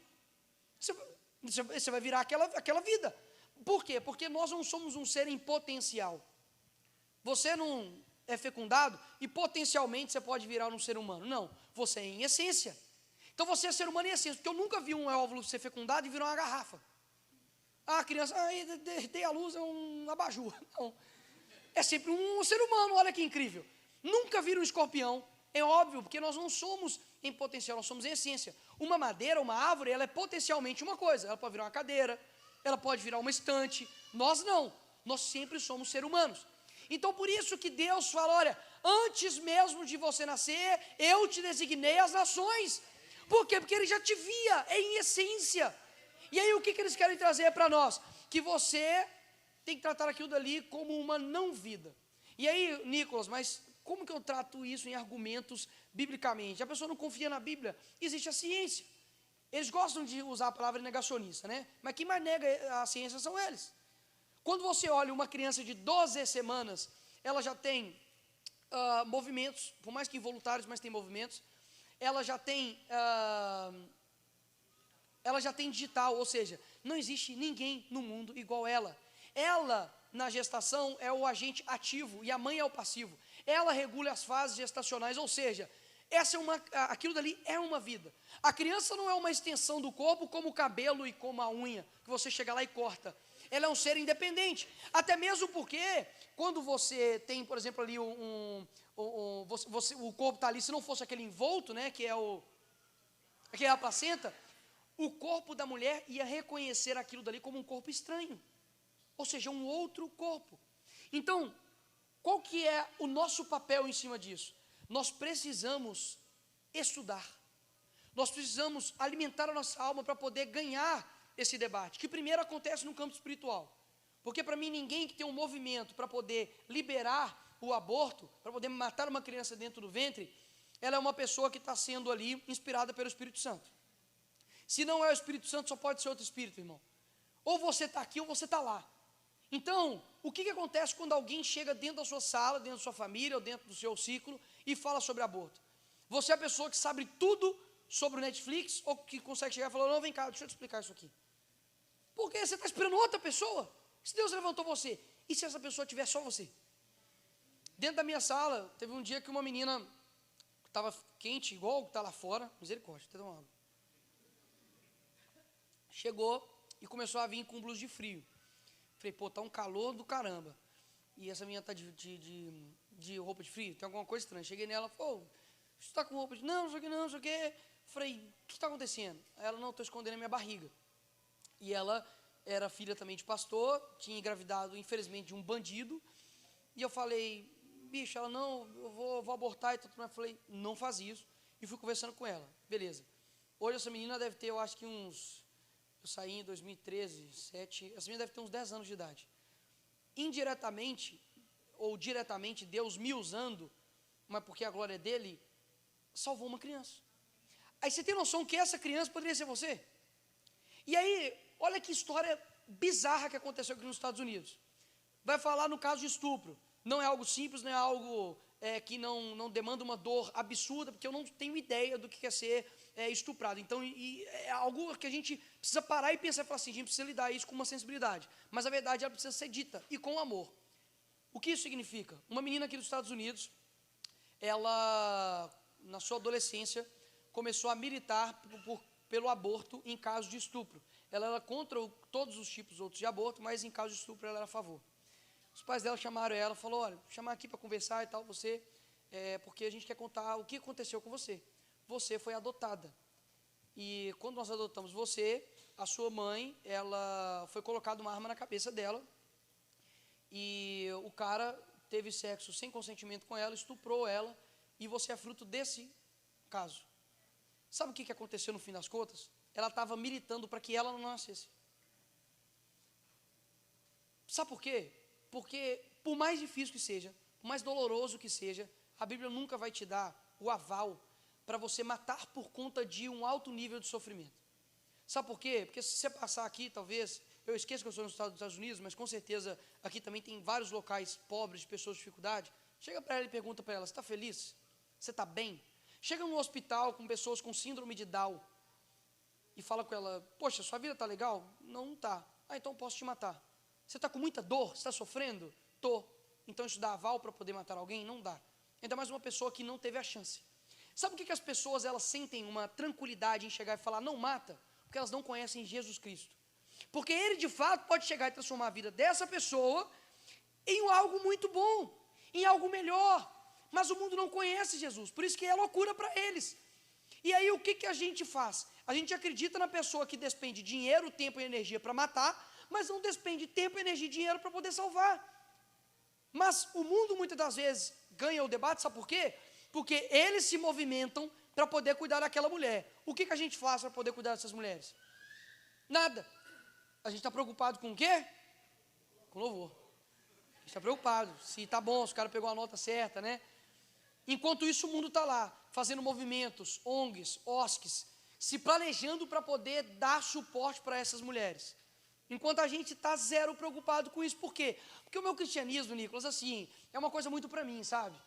Você vai virar aquela vida. Por quê? Porque nós não somos um ser em potencial. Você não é fecundado e potencialmente você pode virar um ser humano. Não, você é em essência. Então você é ser humano em essência, porque eu nunca vi um óvulo ser fecundado e virar uma garrafa. Ah, a criança, derretei a luz, é um abajur. Não, é sempre um ser humano, olha que incrível. Nunca vira um escorpião, é óbvio, porque nós não somos em potencial, nós somos em essência. Uma madeira, uma árvore, ela é potencialmente uma coisa, ela pode virar uma cadeira, ela pode virar uma estante, nós não, nós sempre somos seres humanos. Então por isso que Deus fala, olha, antes mesmo de você nascer, eu te designei as nações. Por quê? Porque ele já te via, é em essência. E aí o que eles querem trazer para nós? Que você tem que tratar aquilo dali como uma não vida. E aí, Nicolas, mas como que eu trato isso em argumentos biblicamente? A pessoa não confia na Bíblia, existe a ciência. Eles gostam de usar a palavra negacionista, né? Mas quem mais nega a ciência são eles. Quando você olha uma criança de 12 semanas, ela já tem movimentos, por mais que involuntários, mas tem movimentos. Ela já tem digital, ou seja, não existe ninguém no mundo igual ela. Ela, na gestação, é o agente ativo e a mãe é o passivo. Ela regula as fases gestacionais, ou seja, aquilo dali é uma vida. A criança não é uma extensão do corpo como o cabelo e como a unha, que você chega lá e corta. Ela é um ser independente, até mesmo porque quando você tem, por exemplo, ali o corpo está ali, se não fosse aquele envolto, né, que é a placenta, o corpo da mulher ia reconhecer aquilo dali como um corpo estranho, ou seja, um outro corpo. Então, qual que é o nosso papel em cima disso? Nós precisamos estudar, nós precisamos alimentar a nossa alma para poder ganhar esse debate, que primeiro acontece no campo espiritual, porque para mim ninguém que tem um movimento para poder liberar o aborto, para poder matar uma criança dentro do ventre, ela é uma pessoa que está sendo ali inspirada pelo Espírito Santo. Se não é o Espírito Santo, só pode ser outro Espírito, irmão. Ou você está aqui ou você está lá. Então, o que acontece quando alguém chega dentro da sua sala, dentro da sua família, ou dentro do seu ciclo, e fala sobre aborto? Você é a pessoa que sabe tudo sobre o Netflix, ou que consegue chegar e falar, não, vem cá, deixa eu te explicar isso aqui. Porque você está esperando outra pessoa. Se Deus levantou você, e se essa pessoa tiver só você? Dentro da minha sala, teve um dia que uma menina estava quente, igual está lá fora, misericórdia, até tomar água. Chegou e começou a vir com blusa de frio. Falei, pô, tá um calor do caramba. E essa menina tá de roupa de frio, tem alguma coisa estranha. Cheguei nela, pô, você está com roupa de... Não, não sei o quê. Falei, o que está acontecendo? Aí ela, não, estou escondendo a minha barriga. E ela era filha também de pastor, tinha engravidado, infelizmente, de um bandido. E eu falei, bicho, ela, não, eu vou abortar e tudo mais. Eu falei, não faz isso. E fui conversando com ela, beleza. Hoje essa menina deve ter, eu acho que uns... Eu saí em 2013, 2007, essa menina deve ter uns 10 anos de idade. Indiretamente, ou diretamente, Deus me usando, mas porque a glória é dele, salvou uma criança. Aí você tem noção que essa criança poderia ser você? E aí, olha que história bizarra que aconteceu aqui nos Estados Unidos. Vai falar no caso de estupro. Não é algo simples, não é algo que não demanda uma dor absurda, porque eu não tenho ideia do que é ser estuprado. Então, é algo que a gente precisa parar e pensar e falar assim, a gente precisa lidar isso com uma sensibilidade. Mas a verdade, ela precisa ser dita, e com amor. O que isso significa? Uma menina aqui dos Estados Unidos, ela, na sua adolescência, começou a militar pelo aborto em caso de estupro. Ela era contra todos os tipos outros de aborto, mas em caso de estupro ela era a favor. Os pais dela chamaram ela, falou, olha, chamar aqui para conversar e tal, porque a gente quer contar o que aconteceu com você. Você foi adotada. E quando nós adotamos você, a sua mãe, ela foi colocada uma arma na cabeça dela, e o cara teve sexo sem consentimento com ela, estuprou ela, e você é fruto desse caso. Sabe o que aconteceu no fim das contas? Ela estava militando para que ela não nascesse. Sabe por quê? Porque, por mais difícil que seja, por mais doloroso que seja, a Bíblia nunca vai te dar o aval para você matar por conta de um alto nível de sofrimento. Sabe por quê? Porque se você passar aqui, talvez, eu esqueço que eu sou nos Estados Unidos, mas com certeza aqui também tem vários locais pobres, de pessoas de dificuldade. Chega para ela e pergunta para ela, você está feliz? Você está bem? Chega no hospital com pessoas com síndrome de Down e fala com ela, poxa, sua vida está legal? Não está. Ah, então posso te matar. Você está com muita dor? Você está sofrendo? Tô. Então isso dá aval para poder matar alguém? Não dá. Ainda mais uma pessoa que não teve a chance. Sabe o que as pessoas elas sentem uma tranquilidade em chegar e falar, não mata? Porque elas não conhecem Jesus Cristo. Porque Ele de fato pode chegar e transformar a vida dessa pessoa em algo muito bom, em algo melhor. Mas o mundo não conhece Jesus, por isso que é loucura para eles. E aí o que a gente faz? A gente acredita na pessoa que despende dinheiro, tempo e energia para matar, mas não despende tempo, energia e dinheiro para poder salvar. Mas o mundo muitas das vezes ganha o debate, sabe por quê? Porque eles se movimentam para poder cuidar daquela mulher. O que a gente faz para poder cuidar dessas mulheres? Nada. A gente está preocupado com o quê? Com louvor. A gente está preocupado se está bom, se o cara pegou a nota certa, né? Enquanto isso o mundo está lá, fazendo movimentos, ONGs, OSCs, se planejando para poder dar suporte para essas mulheres. Enquanto a gente está zero preocupado com isso. Por quê? Porque o meu cristianismo, Nicolas, assim, é uma coisa muito para mim, sabe?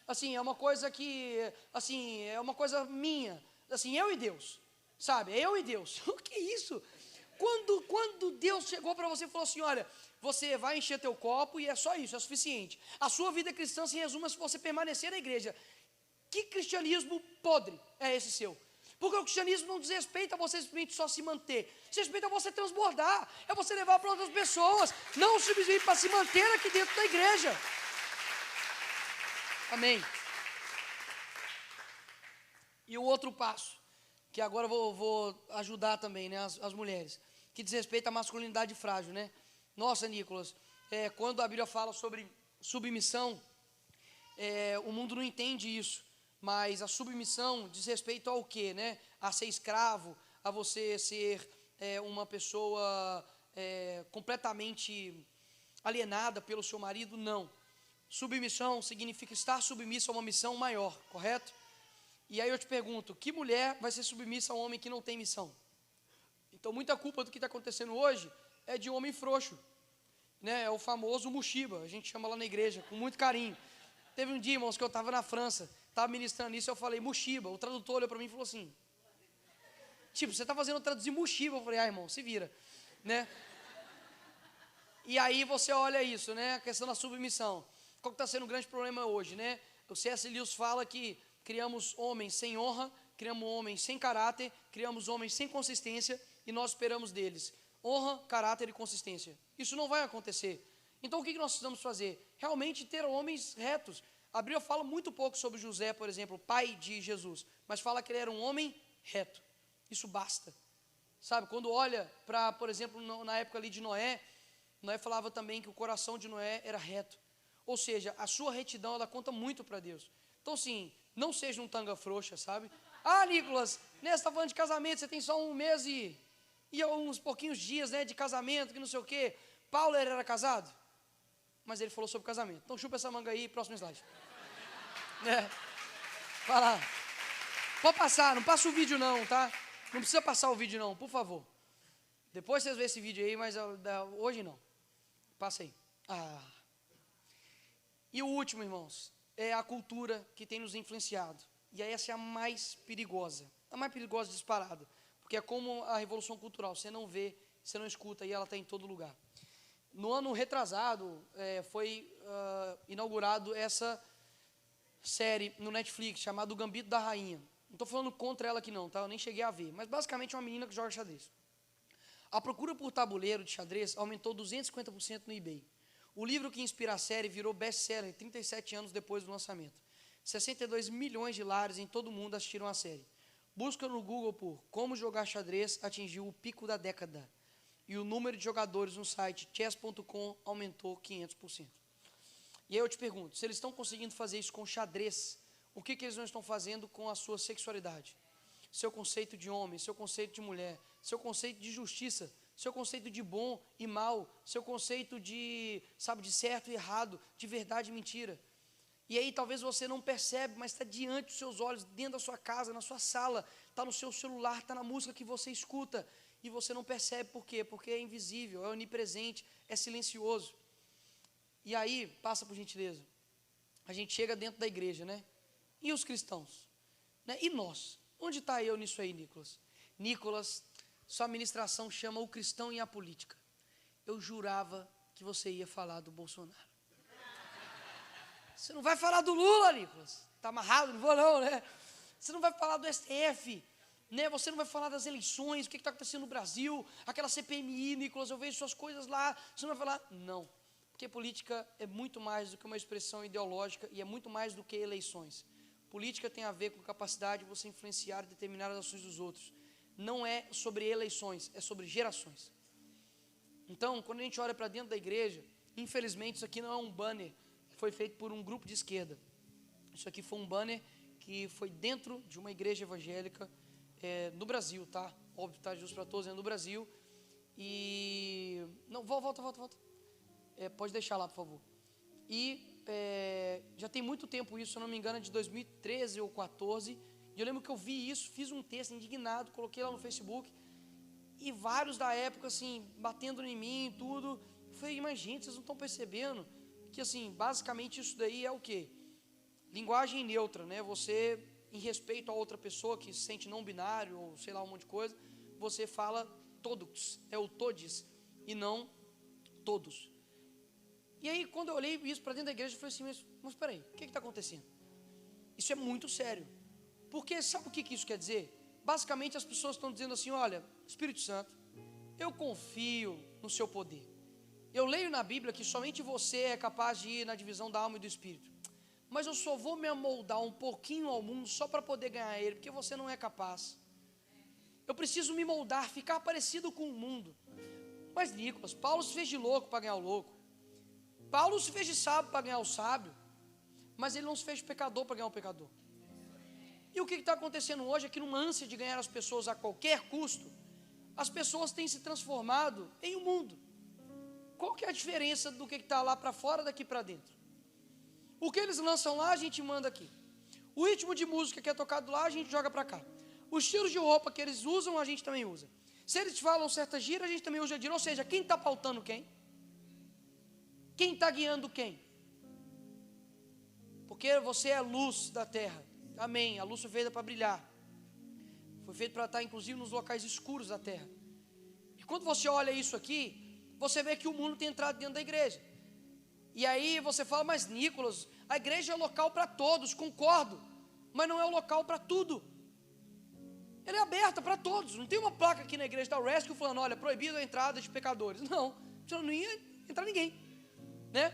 Assim, é uma coisa que, assim, é uma coisa minha. Assim, eu e Deus, sabe? É eu e Deus. O que é isso? Quando Deus chegou para você e falou assim, olha, você vai encher teu copo e é só isso, é suficiente. A sua vida cristã se resume se você permanecer na igreja. Que cristianismo podre é esse seu? Porque o cristianismo não diz respeito a você simplesmente só se manter. Diz respeito a você transbordar, é você levar para outras pessoas, não simplesmente para se manter aqui dentro da igreja. Amém. E o outro passo, que agora eu vou ajudar também, né, as mulheres, que diz respeito à masculinidade frágil, né? Nossa, Nicolas, quando a Bíblia fala sobre submissão, o mundo não entende isso, mas a submissão diz respeito ao quê, né? A ser escravo, a você ser uma pessoa completamente alienada pelo seu marido, não. Submissão significa estar submisso a uma missão maior, correto? E aí eu te pergunto, que mulher vai ser submissa a um homem que não tem missão? Então muita culpa do que está acontecendo hoje é de homem frouxo, né? É o famoso mushiba, a gente chama lá na igreja, com muito carinho. Teve um dia, irmãos, que eu estava na França, estava ministrando isso, eu falei mushiba, o tradutor olhou para mim e falou assim, tipo, você está fazendo eu traduzir mushiba? Eu falei, irmão, se vira, né? E aí você olha isso, né? A questão da submissão. Qual que está sendo um grande problema hoje, né? O C.S. Lewis fala que criamos homens sem honra, criamos homens sem caráter, criamos homens sem consistência e nós esperamos deles honra, caráter e consistência. Isso não vai acontecer. Então o que nós precisamos fazer? Realmente ter homens retos. A Bíblia fala muito pouco sobre José, por exemplo, pai de Jesus, mas fala que ele era um homem reto. Isso basta. Sabe, quando olha para, por exemplo, na época ali de Noé, Noé falava também que o coração de Noé era reto. Ou seja, a sua retidão, ela conta muito para Deus. Então, sim, não seja um tanga frouxa, sabe? Ah, Nicolas, né, você está falando de casamento, você tem só um mês e uns pouquinhos dias, né, de casamento, que não sei o quê. Paulo era casado? Mas ele falou sobre casamento. Então, chupa essa manga aí, próximo slide. Né? Vai lá. Pode passar, não passa o vídeo não, tá? Não precisa passar o vídeo não, por favor. Depois vocês veem esse vídeo aí, mas hoje não. Passa aí. E o último, irmãos, é a cultura que tem nos influenciado. E aí essa é a mais perigosa disparada. Porque é como a revolução cultural, você não vê, você não escuta e ela está em todo lugar. No ano retrasado, foi inaugurado essa série no Netflix, chamada O Gambito da Rainha. Não estou falando contra ela aqui não, tá? Eu nem cheguei a ver. Mas basicamente é uma menina que joga xadrez. A procura por tabuleiro de xadrez aumentou 250% no eBay. O livro que inspira a série virou best-seller 37 anos depois do lançamento. 62 milhões de lares em todo o mundo assistiram a série. Busca no Google por Como Jogar Xadrez atingiu o pico da década. E o número de jogadores no site chess.com aumentou 500%. E aí eu te pergunto, se eles estão conseguindo fazer isso com xadrez, o que eles não estão fazendo com a sua sexualidade? Seu conceito de homem, seu conceito de mulher, seu conceito de justiça, seu conceito de bom e mal, seu conceito de, sabe, de certo e errado, de verdade e mentira. E aí talvez você não percebe, mas está diante dos seus olhos, dentro da sua casa, na sua sala, está no seu celular, está na música que você escuta, e você não percebe por quê? Porque é invisível, é onipresente, é silencioso. E aí, passa por gentileza, a gente chega dentro da igreja, né? E os cristãos? Né? E nós? Onde está eu nisso aí, Nicolas? Nicolas, sua ministração chama o cristão e a política. Eu jurava que você ia falar do Bolsonaro. Você não vai falar do Lula, Nicolas. Está amarrado, não vou não, né? Você não vai falar do STF, né? Você não vai falar das eleições, o que está acontecendo no Brasil, aquela CPMI, Nicolas, eu vejo suas coisas lá. Você não vai falar? Não. Porque política é muito mais do que uma expressão ideológica e é muito mais do que eleições. Política tem a ver com a capacidade de você influenciar e determinar as ações dos outros. Não é sobre eleições, é sobre gerações. Então, quando a gente olha para dentro da igreja, infelizmente isso aqui não é um banner que foi feito por um grupo de esquerda. Isso aqui foi um banner que foi dentro de uma igreja evangélica no Brasil, tá? Óbvio, tá justo para todos, é no Brasil. E... Não, volta. Pode deixar lá, por favor. E já tem muito tempo isso, se eu não me engano, é de 2013 ou 2014. E eu lembro que eu vi isso, fiz um texto indignado, coloquei lá no Facebook. E vários da época, assim, batendo em mim e tudo. Eu falei, mas gente, vocês não estão percebendo que, assim, basicamente isso daí é o quê? Linguagem neutra, né? Você, em respeito a outra pessoa que se sente não binário, ou sei lá, um monte de coisa, você fala todos, é o todes, e não todos. E aí, quando eu olhei isso para dentro da igreja, eu falei assim, mas espera aí, o que está acontecendo? Isso é muito sério. Porque sabe o que isso quer dizer? Basicamente, as pessoas estão dizendo assim, olha, Espírito Santo, eu confio no seu poder. Eu leio na Bíblia que somente você é capaz de ir na divisão da alma e do espírito. Mas eu só vou me amoldar um pouquinho ao mundo só para poder ganhar ele, porque você não é capaz. Eu preciso me moldar, ficar parecido com o mundo. Mas, Nicolas, Paulo se fez de louco para ganhar o louco. Paulo se fez de sábio para ganhar o sábio. Mas ele não se fez de pecador para ganhar o pecador. E o que está acontecendo hoje é que, numa ânsia de ganhar as pessoas a qualquer custo, as pessoas têm se transformado em um mundo. Qual que é a diferença do que está lá para fora daqui para dentro? O que eles lançam lá, a gente manda aqui. O ritmo de música que é tocado lá, a gente joga para cá. O estilo de roupa que eles usam, a gente também usa. Se eles falam certa gira, a gente também usa gira. Ou seja, quem está pautando quem? Quem está guiando quem? Porque você é a luz da terra. Amém. A luz foi feita para brilhar. Foi feita para estar, inclusive, nos locais escuros da terra. E quando você olha isso aqui, você vê que o mundo tem entrado dentro da igreja. E aí você fala, mas Nicolas, a igreja é local para todos, concordo. Mas não é o local para tudo. Ela é aberta para todos. Não tem uma placa aqui na igreja da Rescue falando, olha, proibido a entrada de pecadores. Não, não ia entrar ninguém, né?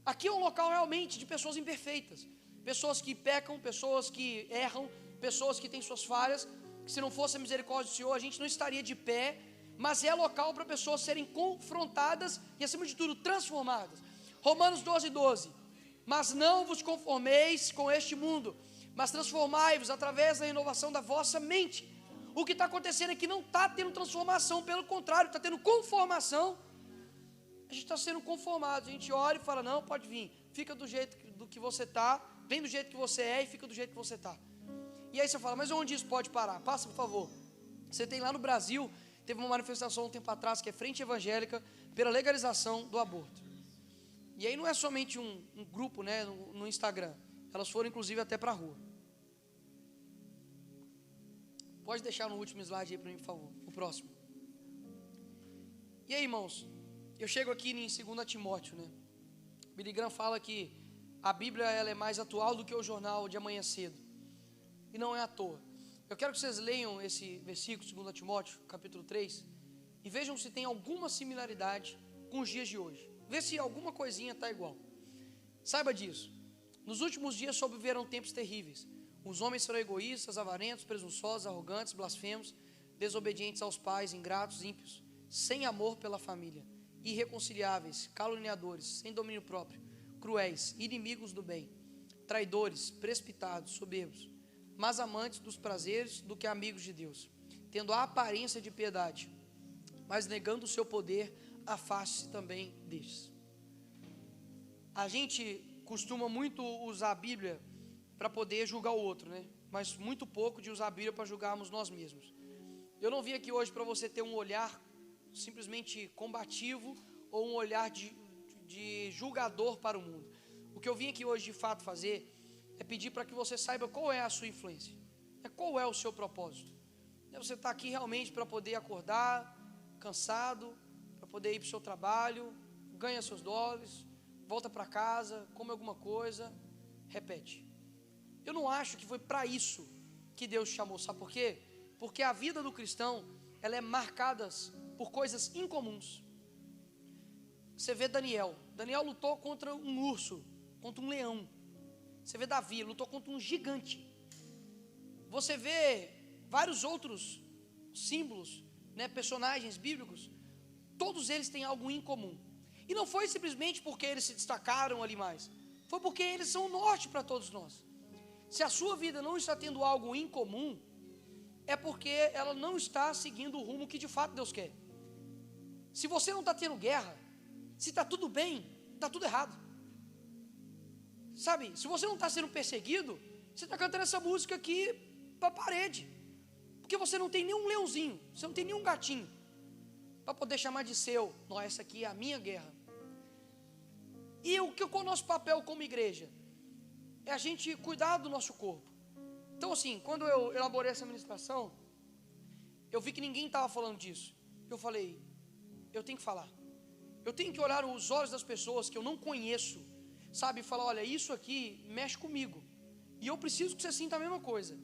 Aqui é um local realmente de pessoas imperfeitas. Pessoas que pecam, pessoas que erram, pessoas que têm suas falhas. Que se não fosse a misericórdia do Senhor, a gente não estaria de pé. Mas é local para pessoas serem confrontadas e, acima de tudo, transformadas. Romanos 12:12. Mas não vos conformeis com este mundo, mas transformai-vos através da renovação da vossa mente. O que está acontecendo é que não está tendo transformação, pelo contrário, está tendo conformação. A gente está sendo conformado, a gente olha e fala, não, pode vir, fica do jeito do que você está, vem do jeito que você é e fica do jeito que você está. E aí você fala, mas onde isso pode parar? Passa, por favor. Você tem lá no Brasil, teve uma manifestação um tempo atrás, que é Frente Evangélica, pela legalização do aborto. E aí não é somente um grupo, né, no Instagram, elas foram inclusive até para a rua. Pode deixar no último slide aí para mim, por favor, o próximo. E aí, irmãos, eu chego aqui em 2 Timóteo, né? Billy Graham fala que a Bíblia ela é mais atual do que o jornal de amanhã cedo. E não é à toa. Eu quero que vocês leiam esse versículo, 2 Timóteo, capítulo 3, e vejam se tem alguma similaridade com os dias de hoje. Vê se alguma coisinha está igual. Saiba disso. Nos últimos dias sobreviverão tempos terríveis. Os homens serão egoístas, avarentos, presunçosos, arrogantes, blasfemos, desobedientes aos pais, ingratos, ímpios, sem amor pela família, irreconciliáveis, caluniadores, sem domínio próprio, cruéis, inimigos do bem, traidores, precipitados, soberbos, mais amantes dos prazeres do que amigos de Deus, tendo a aparência de piedade, mas negando o seu poder, afaste-se também destes. A gente costuma muito usar a Bíblia para poder julgar o outro, né? Mas muito pouco de usar a Bíblia para julgarmos nós mesmos. Eu não vim aqui hoje para você ter um olhar simplesmente combativo ou um olhar de julgador para o mundo. O que eu vim aqui hoje de fato fazer é pedir para que você saiba qual é a sua influência, qual é o seu propósito. Você está aqui realmente para poder acordar cansado, para poder ir para o seu trabalho, ganha seus dólares, volta para casa, come alguma coisa, repete. Eu não acho que foi para isso que Deus chamou, sabe por quê? Porque a vida do cristão, ela é marcada por coisas incomuns. Você vê Daniel lutou contra um urso, contra um leão. Você vê Davi, lutou contra um gigante. Você vê vários outros símbolos, personagens bíblicos, todos eles têm algo em comum. E não foi simplesmente porque eles se destacaram ali mais, foi porque eles são o norte para todos nós. Se a sua vida não está tendo algo em comum, é porque ela não está seguindo o rumo que de fato Deus quer. Se você não está tendo guerra, se está tudo bem, está tudo errado. Sabe, se você não está sendo perseguido, você está cantando essa música aqui para a parede, porque você não tem nenhum leãozinho, você não tem nenhum gatinho para poder chamar de seu. Não, essa aqui é a minha guerra. E qual é o nosso papel como igreja? É a gente cuidar do nosso corpo. Então assim, quando eu elaborei essa ministração, eu vi que ninguém estava falando disso. Eu falei, eu tenho que falar. Eu tenho que olhar os olhos das pessoas que eu não conheço, sabe, e falar, olha, isso aqui mexe comigo, e eu preciso que você sinta a mesma coisa.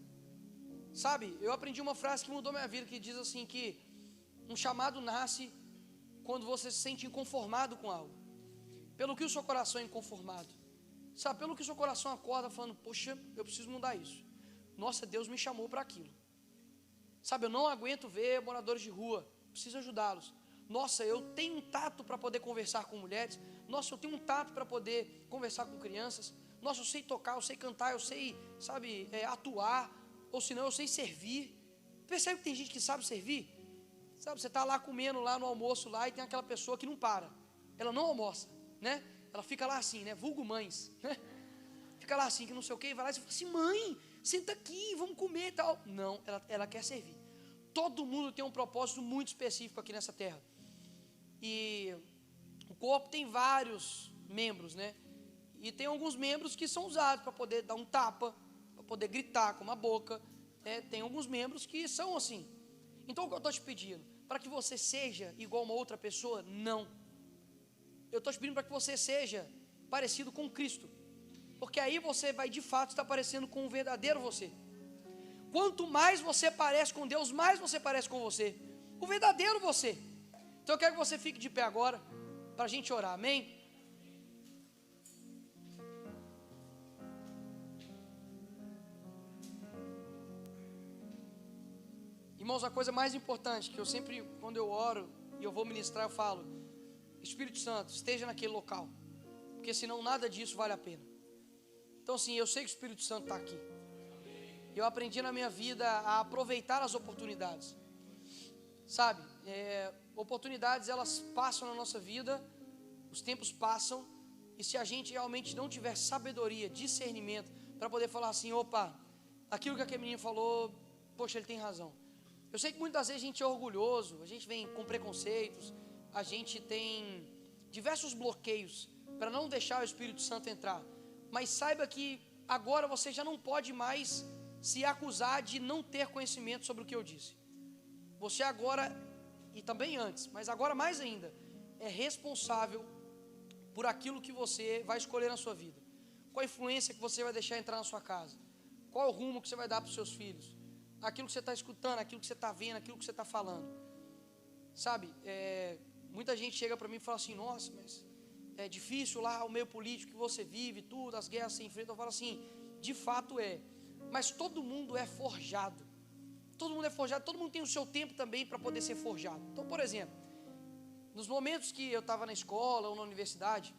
Sabe, eu aprendi uma frase que mudou minha vida, que diz assim, que um chamado nasce quando você se sente inconformado com algo. Pelo que o seu coração é inconformado, sabe, pelo que o seu coração acorda falando, poxa, eu preciso mudar isso. Nossa, Deus me chamou para aquilo. Sabe, eu não aguento ver moradores de rua, preciso ajudá-los. Nossa, eu tenho um tato para poder conversar com mulheres. Nossa, eu tenho um tato para poder conversar com crianças. Nossa, eu sei tocar, eu sei cantar, eu sei, sabe, atuar. Ou senão eu sei servir. Percebe que tem gente que sabe servir? Sabe, você está lá comendo lá no almoço lá e tem aquela pessoa que não para. Ela não almoça, né? Ela fica lá assim, né? Vulgo mães, né? Fica lá assim, que não sei o quê, e vai lá e fala assim, mãe, senta aqui, vamos comer e tal. Não, ela quer servir. Todo mundo tem um propósito muito específico aqui nessa terra. E o corpo tem vários membros, né? E tem alguns membros que são usados para poder dar um tapa, para poder gritar com uma boca, né? Tem alguns membros que são assim. Então o que eu estou te pedindo? Para que você seja igual a uma outra pessoa? Não. Eu estou te pedindo para que você seja parecido com Cristo, porque aí você vai de fato estar parecendo com o verdadeiro você. Quanto mais você parece com Deus, mais você parece com você, o verdadeiro você. Então eu quero que você fique de pé agora, para a gente orar, amém? Irmãos, a coisa mais importante que eu sempre, quando eu oro e eu vou ministrar, eu falo, Espírito Santo, esteja naquele local, porque senão nada disso vale a pena. Então assim, eu sei que o Espírito Santo está aqui. Eu aprendi na minha vida a aproveitar as oportunidades, sabe, oportunidades elas passam na nossa vida, os tempos passam, e se a gente realmente não tiver sabedoria, discernimento, para poder falar assim, opa, aquilo que aquele menino falou, poxa, ele tem razão. Eu sei que muitas vezes a gente é orgulhoso, a gente vem com preconceitos, a gente tem diversos bloqueios para não deixar o Espírito Santo entrar, mas saiba que agora você já não pode mais se acusar de não ter conhecimento sobre o que eu disse. Você agora, e também antes, mas agora mais ainda, é responsável por aquilo que você vai escolher na sua vida. Qual a influência que você vai deixar entrar na sua casa? Qual o rumo que você vai dar para os seus filhos? Aquilo que você está escutando, aquilo que você está vendo, aquilo que você está falando. Sabe, muita gente chega para mim e fala assim, nossa, mas é difícil lá o meio político que você vive, tudo, as guerras se enfrentam. Eu falo assim, de fato é, mas todo mundo é forjado. Todo mundo é forjado, todo mundo tem o seu tempo também para poder ser forjado. Então, por exemplo, nos momentos que eu estava na escola ou na universidade,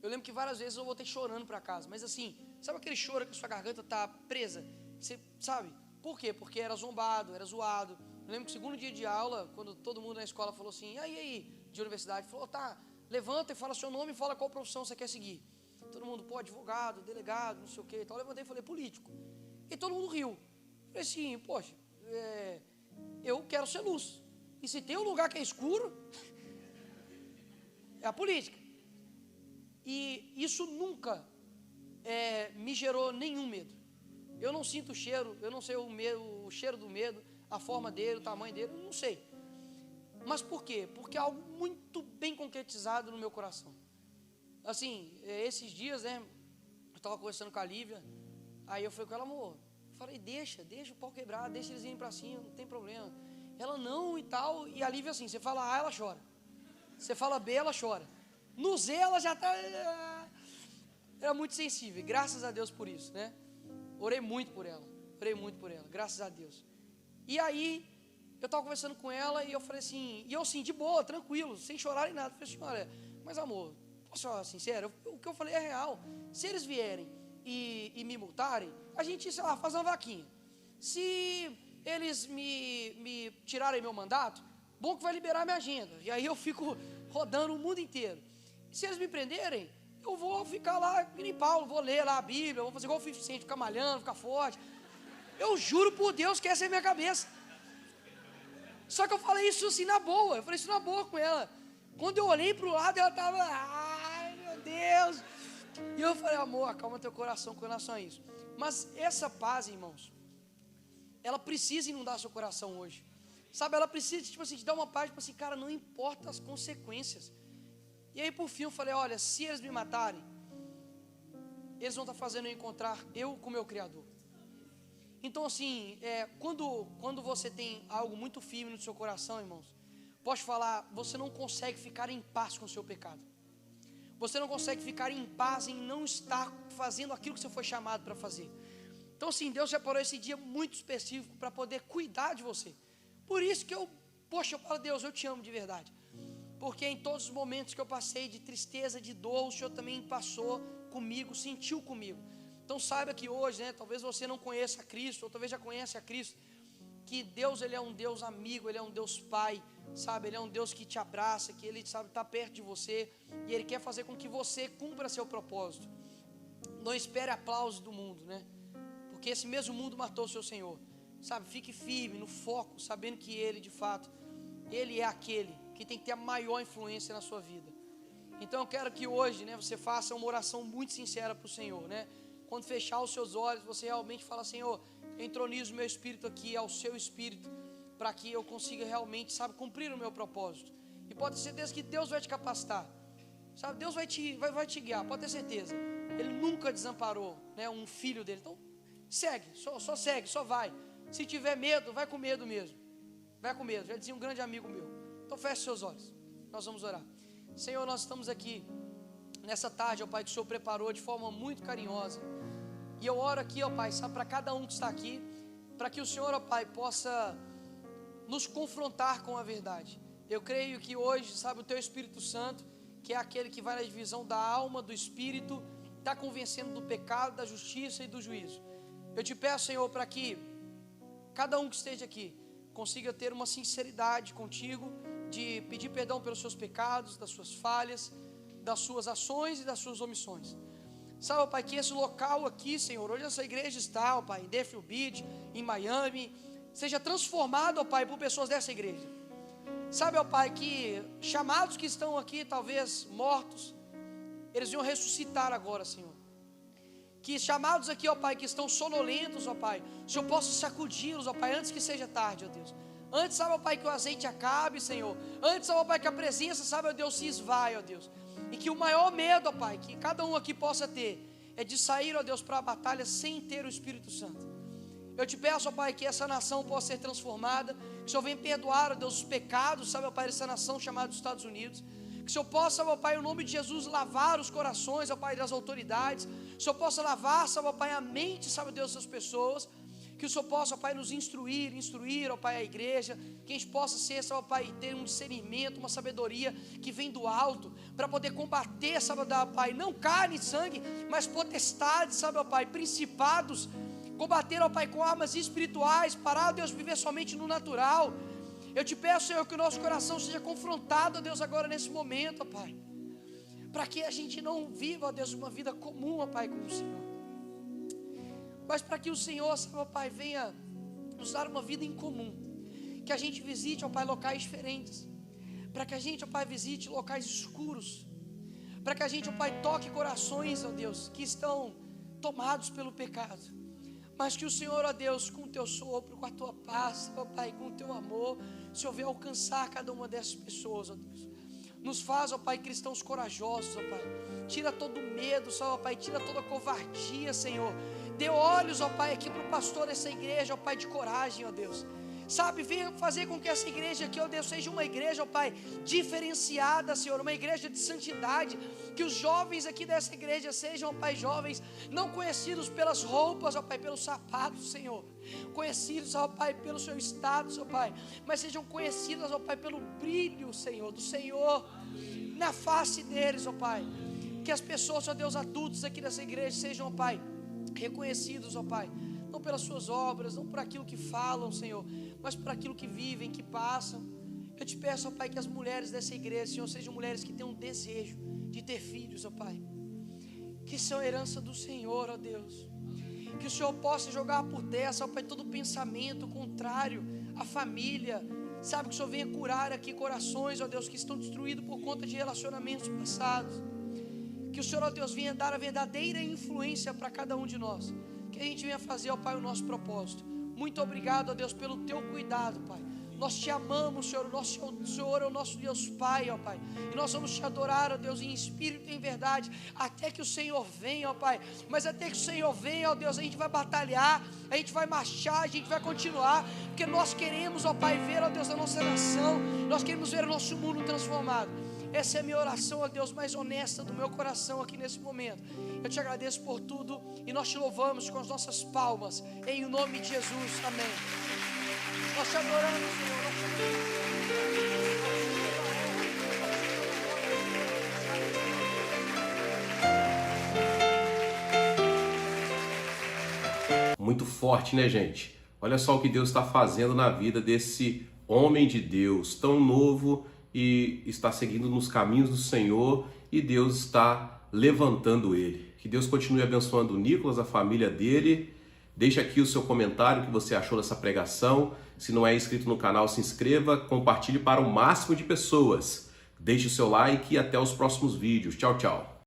eu lembro que várias vezes eu voltei chorando para casa, mas assim, sabe aquele choro que a sua garganta está presa? Você sabe, por quê? Porque era zombado, era zoado. Eu lembro que o segundo dia de aula, quando todo mundo na escola falou assim, e aí, de universidade, falou, tá, levanta e fala seu nome e fala qual profissão você quer seguir. Todo mundo, pô, advogado, delegado, não sei o que, então eu levantei e falei, político. E todo mundo riu. Eu falei assim, poxa, eu quero ser luz. E se tem um lugar que é escuro, é a política. E isso nunca me gerou nenhum medo. Eu não sinto o cheiro, eu não sei o cheiro do medo, a forma dele, o tamanho dele, eu não sei. Mas por quê? Porque é algo muito bem concretizado no meu coração. Assim, esses dias, né, eu estava conversando com a Lívia, aí eu falei com ela, amor, falei, deixa o pau quebrar, deixa eles irem para cima, não tem problema. Ela não e tal, e a Lívia assim, você fala A, ela chora. Você fala B, ela chora. No Z, ela já está... Era muito sensível, graças a Deus por isso, né? Orei muito por ela, graças a Deus. E aí, eu estava conversando com ela e eu falei assim, e eu assim, de boa, tranquilo, sem chorar nem nada. Eu falei assim, olha, mas amor, posso falar sincero, o que eu falei é real. Se eles vierem e me multarem, a gente, sei lá, faz uma vaquinha. Se eles me tirarem meu mandato, bom que vai liberar minha agenda. E aí eu fico rodando o mundo inteiro. E se eles me prenderem, eu vou ficar lá, que nem Paulo, vou ler lá a Bíblia, vou fazer igual o 50 Cent, ficar malhando, ficar forte. Eu juro por Deus que essa é a minha cabeça. Só que eu falei isso assim na boa, eu falei isso na boa com ela. Quando eu olhei para o lado, ela estava, ai meu Deus. E eu falei, amor, acalma teu coração com relação a isso. Mas essa paz, irmãos, ela precisa inundar seu coração hoje. Sabe, ela precisa, tipo assim, te dar uma paz, tipo assim, cara, não importa as consequências. E aí, por fim, eu falei, olha, se eles me matarem, eles vão estar fazendo eu encontrar eu com o meu Criador. Então, assim, quando você tem algo muito firme no seu coração, irmãos, posso falar, você não consegue ficar em paz com o seu pecado. Você não consegue ficar em paz em não estar fazendo aquilo que você foi chamado para fazer. Então, assim, Deus separou esse dia muito específico para poder cuidar de você. Por isso que eu falo, Deus, eu te amo de verdade. Porque em todos os momentos que eu passei de tristeza, de dor, o Senhor também passou comigo, sentiu comigo. Então saiba que hoje, né, talvez você não conheça a Cristo, ou talvez já conheça a Cristo, que Deus, Ele é um Deus amigo, Ele é um Deus Pai, sabe? Ele é um Deus que te abraça, que Ele, sabe, está perto de você, e Ele quer fazer com que você cumpra seu propósito. Não espere aplausos do mundo, né? Porque esse mesmo mundo matou o seu Senhor, sabe? Fique firme, no foco, sabendo que Ele, de fato, Ele é aquele que tem que ter a maior influência na sua vida. Então eu quero que hoje, né, você faça uma oração muito sincera para o Senhor, né? Quando fechar os seus olhos, você realmente fala, Senhor, entroniza o meu espírito aqui ao seu espírito, para que eu consiga realmente, sabe, cumprir o meu propósito. E pode ter certeza que Deus vai te capacitar, sabe, Deus vai te guiar, pode ter certeza. Ele nunca desamparou, né, um filho dele. Então segue, só segue, só vai. Se tiver medo, vai com medo mesmo. Vai com medo, já dizia um grande amigo meu. Então feche seus olhos, nós vamos orar. Senhor, nós estamos aqui nessa tarde, ó Pai, que o Senhor preparou de forma muito carinhosa. E eu oro aqui, ó Pai, sabe, para cada um que está aqui, para que o Senhor, ó Pai, possa nos confrontar com a verdade. Eu creio que hoje, sabe, o Teu Espírito Santo, que é aquele que vai na divisão da alma, do Espírito, está convencendo do pecado, da justiça e do juízo. Eu te peço, Senhor, para que cada um que esteja aqui consiga ter uma sinceridade contigo, de pedir perdão pelos seus pecados, das suas falhas, das suas ações e das suas omissões. Sabe, ó Pai, que esse local aqui, Senhor, onde essa igreja está, ó Pai, em Deerfield Beach, em Miami, seja transformado, ó Pai, por pessoas dessa igreja. Sabe, ó Pai, que chamados que estão aqui, talvez mortos, eles iam ressuscitar agora, Senhor. Que chamados aqui, ó Pai, que estão sonolentos, ó Pai, o Senhor possa sacudi-los, ó Pai, antes que seja tarde, ó Deus. Antes, sabe, ó Pai, que o azeite acabe, Senhor. Antes, ó Pai, que a presença, sabe, ó Deus, se esvai, ó Deus. E que o maior medo, ó Pai, que cada um aqui possa ter, é de sair, ó Deus, para a batalha sem ter o Espírito Santo. Eu te peço, ó Pai, que essa nação possa ser transformada, que o Senhor venha perdoar, ó Deus, os pecados, sabe, ó Pai, dessa nação chamada Estados Unidos. Que o Senhor possa, ó Pai, em nome de Jesus, lavar os corações, ó Pai, das autoridades. Que o Senhor possa lavar, sabe, ó Pai, a mente, sabe, Deus, das pessoas. Que o Senhor possa, ó Pai, nos instruir, ó Pai, a igreja. Que a gente possa ser, ó Pai, ter um discernimento, uma sabedoria que vem do alto, para poder combater, sabe, ó Pai, não carne e sangue, mas potestades, sabe, ó Pai, principados. Combater, ó Pai, com armas espirituais, parar, ó Deus, viver somente no natural. Eu te peço, Senhor, que o nosso coração seja confrontado, ó Deus, agora nesse momento, ó Pai, para que a gente não viva, ó Deus, uma vida comum, ó Pai, com o Senhor, mas para que o Senhor, sabe, ó Pai, venha nos dar uma vida em comum, que a gente visite, ó Pai, locais diferentes, para que a gente, ó Pai, visite locais escuros, para que a gente, ó Pai, toque corações, ó Deus, que estão tomados pelo pecado, mas que o Senhor, ó Deus, com o teu sopro, com a tua paz, ó Pai, com o teu amor, Senhor, venha alcançar cada uma dessas pessoas, ó Deus. Nos faz, ó Pai, cristãos corajosos, ó Pai. Tira todo medo, ó Pai, tira toda covardia, Senhor. Dê olhos, ó Pai, aqui para o pastor dessa igreja, ó Pai, de coragem, ó Deus. Sabe, venha fazer com que essa igreja aqui, ó Deus, seja uma igreja, ó Pai, diferenciada, Senhor, uma igreja de santidade. Que os jovens aqui dessa igreja sejam, ó Pai, jovens não conhecidos pelas roupas, ó Pai, pelos sapatos, Senhor. Conhecidos, ó Pai, pelo seu status, ó Pai, mas sejam conhecidas, ó Pai, pelo brilho, Senhor, do Senhor na face deles, ó Pai. Que as pessoas, ó Deus, adultos aqui dessa igreja sejam, ó Pai, reconhecidos, ó Pai, não pelas suas obras, não por aquilo que falam, Senhor, mas por aquilo que vivem, que passam. Eu te peço, ó Pai, que as mulheres dessa igreja, Senhor, sejam mulheres que tenham um desejo de ter filhos, ó Pai, que são herança do Senhor, ó Deus. Que o Senhor possa jogar por terra, ó Pai, todo pensamento contrário à família. Sabe, que o Senhor venha curar aqui corações, ó Deus, que estão destruídos por conta de relacionamentos passados. Que o Senhor, ó Deus, venha dar a verdadeira influência para cada um de nós. Que a gente venha fazer, ó Pai, o nosso propósito. Muito obrigado, ó Deus, pelo teu cuidado, Pai. Nós te amamos, Senhor. O Senhor é o nosso Deus Pai, ó Pai. E nós vamos te adorar, ó Deus, em espírito e em verdade, até que o Senhor venha, ó Pai. Mas até que o Senhor venha, ó Deus, a gente vai batalhar, a gente vai marchar, a gente vai continuar, porque nós queremos, ó Pai, ver, ó Deus, a nossa nação. Nós queremos ver o nosso mundo transformado. Essa é a minha oração, ó Deus, mais honesta do meu coração aqui nesse momento. Eu te agradeço por tudo e nós te louvamos com as nossas palmas, em nome de Jesus, amém. Nós te adoramos, Senhor. Nós te adoramos. Muito forte, né, gente? Olha só o que Deus está fazendo na vida desse homem de Deus, tão novo, e está seguindo nos caminhos do Senhor, e Deus está levantando ele. Que Deus continue abençoando o Nicolas, a família dele. Deixe aqui o seu comentário, o que você achou dessa pregação. Se não é inscrito no canal, se inscreva, compartilhe para o máximo de pessoas. Deixe o seu like e até os próximos vídeos. Tchau, tchau.